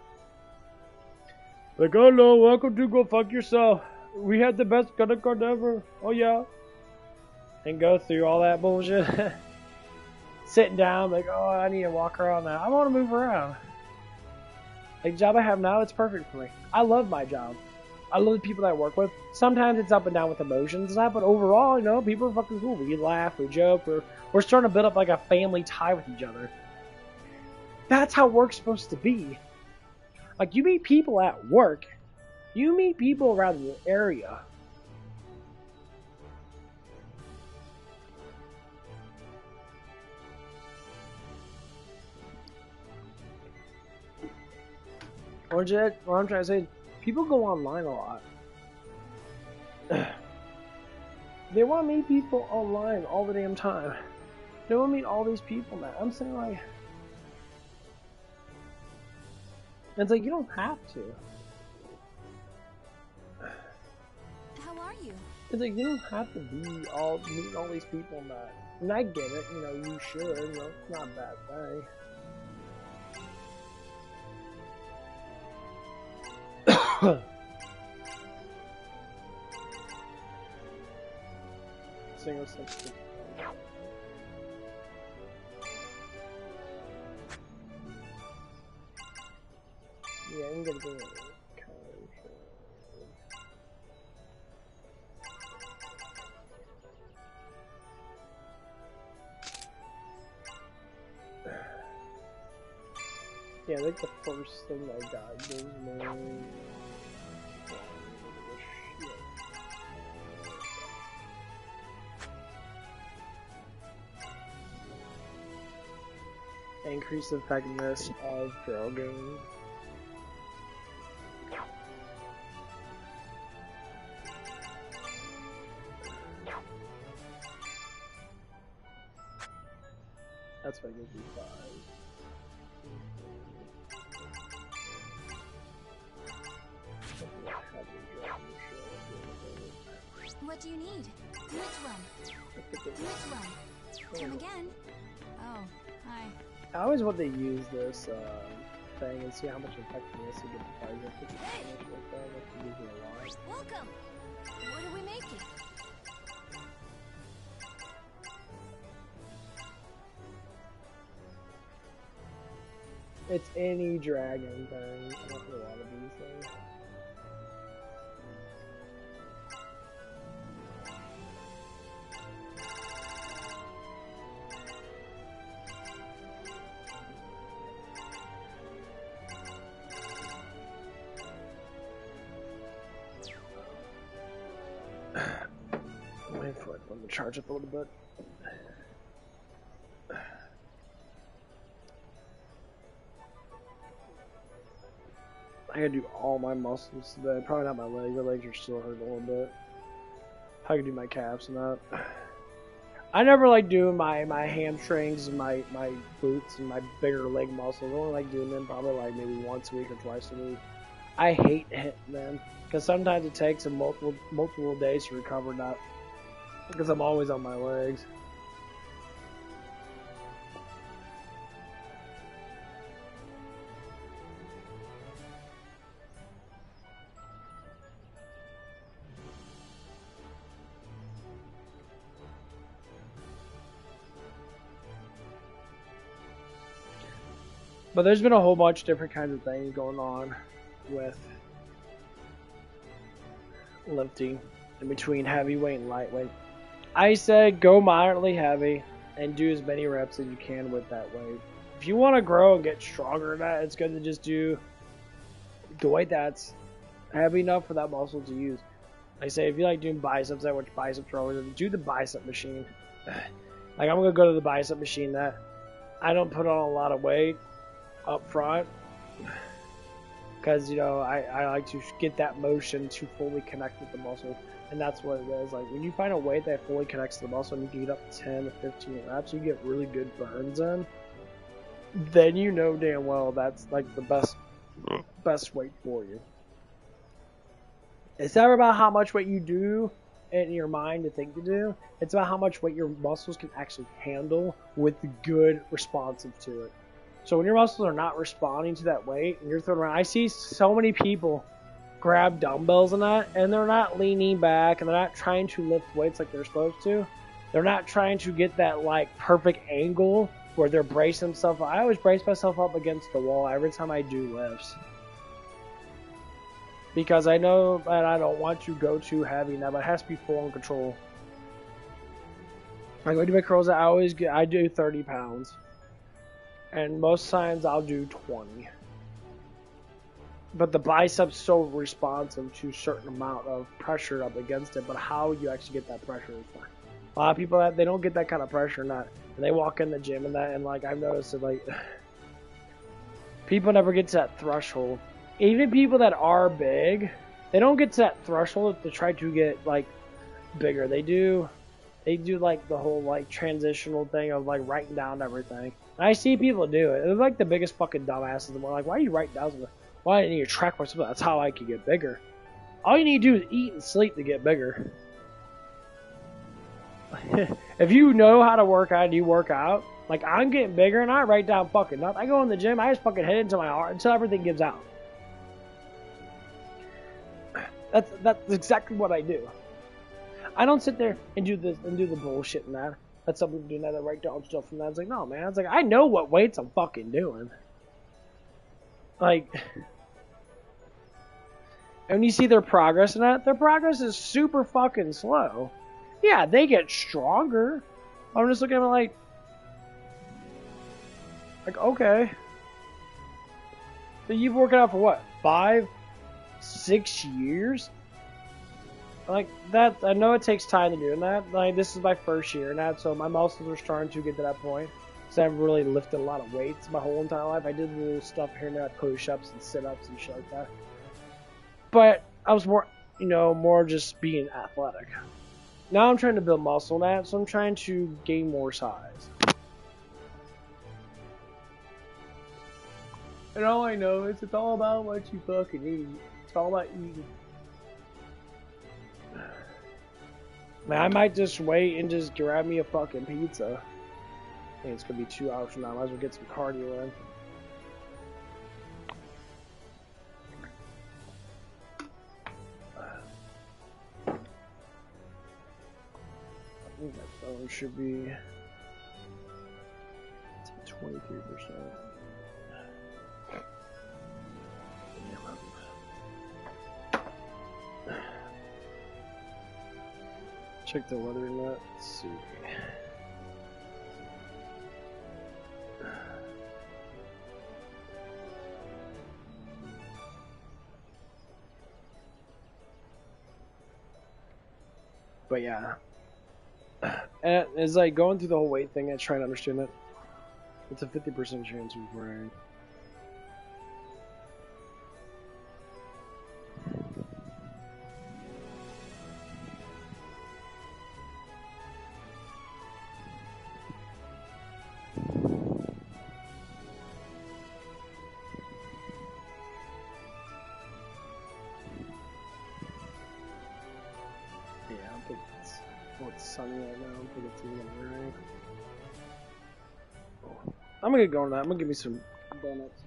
Like, oh no, welcome to go fuck yourself. We had the best credit card ever. Oh yeah. And go through all that bullshit. Sitting down, like, oh, I need to walk around now. I want to move around. Like, the job I have now, it's perfect for me. I love my job. I love the people that I work with. Sometimes it's up and down with emotions and that, but overall, you know, people are fucking cool. We laugh, we joke, we're starting to build up like a family tie with each other. That's how work's supposed to be. Like, you meet people at work. You meet people around your area. Or just, what I'm trying to say, people go online a lot. They want to meet people online all the damn time. They want to meet all these people, man. I'm saying, like, it's like, you don't have to. How are you? It's like, you don't have to be meeting all these people, man. And I get it, you know, you should, you know, it's not a bad thing. Single sex. Yeah, I'm gonna do it. Yeah, I think the first thing I got was me. Increase the effectiveness of dropping. That's why I give you 5. What do you need? Which one? Which one? Come again? Oh, hi. I always want to use this thing and see how much effectiveness you get the target. Hey! Use it a lot. Welcome! What are we making? It's any dragon thing. I don't do a lot of these things. Wait for it. Let me charge up a little bit. I gotta do all my muscles today. Probably not my legs. My legs are still hurting a little bit. I can do my calves and that. I never like doing my hamstrings and my glutes and my bigger leg muscles. I only like doing them probably like maybe once a week or twice a week. I hate hitting them because sometimes it takes them multiple days to recover that because I'm always on my legs. But there's been a whole bunch of different kinds of things going on with lifting in between heavyweight and lightweight. I said go moderately heavy and do as many reps as you can with that weight. If you want to grow and get stronger in that, it's good to just do the weight that's heavy enough for that muscle to use. I say if you like doing biceps, which biceps are always, do the bicep machine. Like I'm gonna go to the bicep machine that I don't put on a lot of weight up front because you know I like to get that motion to fully connect with the muscle, and that's what it is. Like when you find a weight that fully connects to the muscle and you can get up to 10 to 15 reps, you get really good burns in, then you know damn well that's like the best weight for you. It's never about how much weight you do in your mind to think to do. It's about how much weight your muscles can actually handle with good responsive to it. So when your muscles are not responding to that weight and you're throwing around, I see so many people grab dumbbells and that, and they're not leaning back and they're not trying to lift weights like they're supposed to. They're not trying to get that like perfect angle where they're bracing themselves up. I always brace myself up against the wall every time I do lifts. Because I know that I don't want to go too heavy now, but it has to be full in control. Like when I do my curls, I do 30 pounds. And most times I'll do 20. But the bicep's so responsive to a certain amount of pressure up against it, but how you actually get that pressure is fine. A lot of people that they don't get that kind of pressure and they walk in the gym and that, and like I've noticed that like people never get to that threshold even people that are big, they don't get to that threshold to try to get like bigger. They do like the whole like transitional thing of like writing down everything. And I see people do it. They're like the biggest fucking dumbasses. They're like, why are you writing down something? Why didn't you track for something? That's how I could get bigger. All you need to do is eat and sleep to get bigger. If you know how to work out and you work out, like I'm getting bigger and I write down fucking nothing. I go in the gym, I just fucking hit into my heart until everything gives out. That's exactly what I do. I don't sit there and do this and do the bullshit and that. That's something doing that. I write down stuff and that. It's like, no, man. It's like I know what weights I'm fucking doing. Like, and when you see their progress in that, their progress is super fucking slow. Yeah, they get stronger. I'm just looking at it like okay. So you've worked out for what? 5, 6 years? Like that, I know it takes time to do that. Like this is my first year and that, so my muscles are starting to get to that point. So I've really lifted a lot of weights my whole entire life. I did little stuff here and there, push-ups and sit-ups and shit like that. But I was more, more just being athletic. Now I'm trying to build muscle and that, so I'm trying to gain more size. And all I know is it's all about what you fucking eat. It's all about eating. Man, I might just wait and just grab me a fucking pizza. I think it's gonna be 2 hours from now. Might as well get some cardio in. I think that phone should be 23%. Check the weather in that. Let's see. But yeah. And it's like going through the whole weight thing and trying to understand it. It's a 50% chance of wearing. Sunny right now. I don't think it's even gonna rain. I'm gonna get going on that. I'm gonna give me some donuts.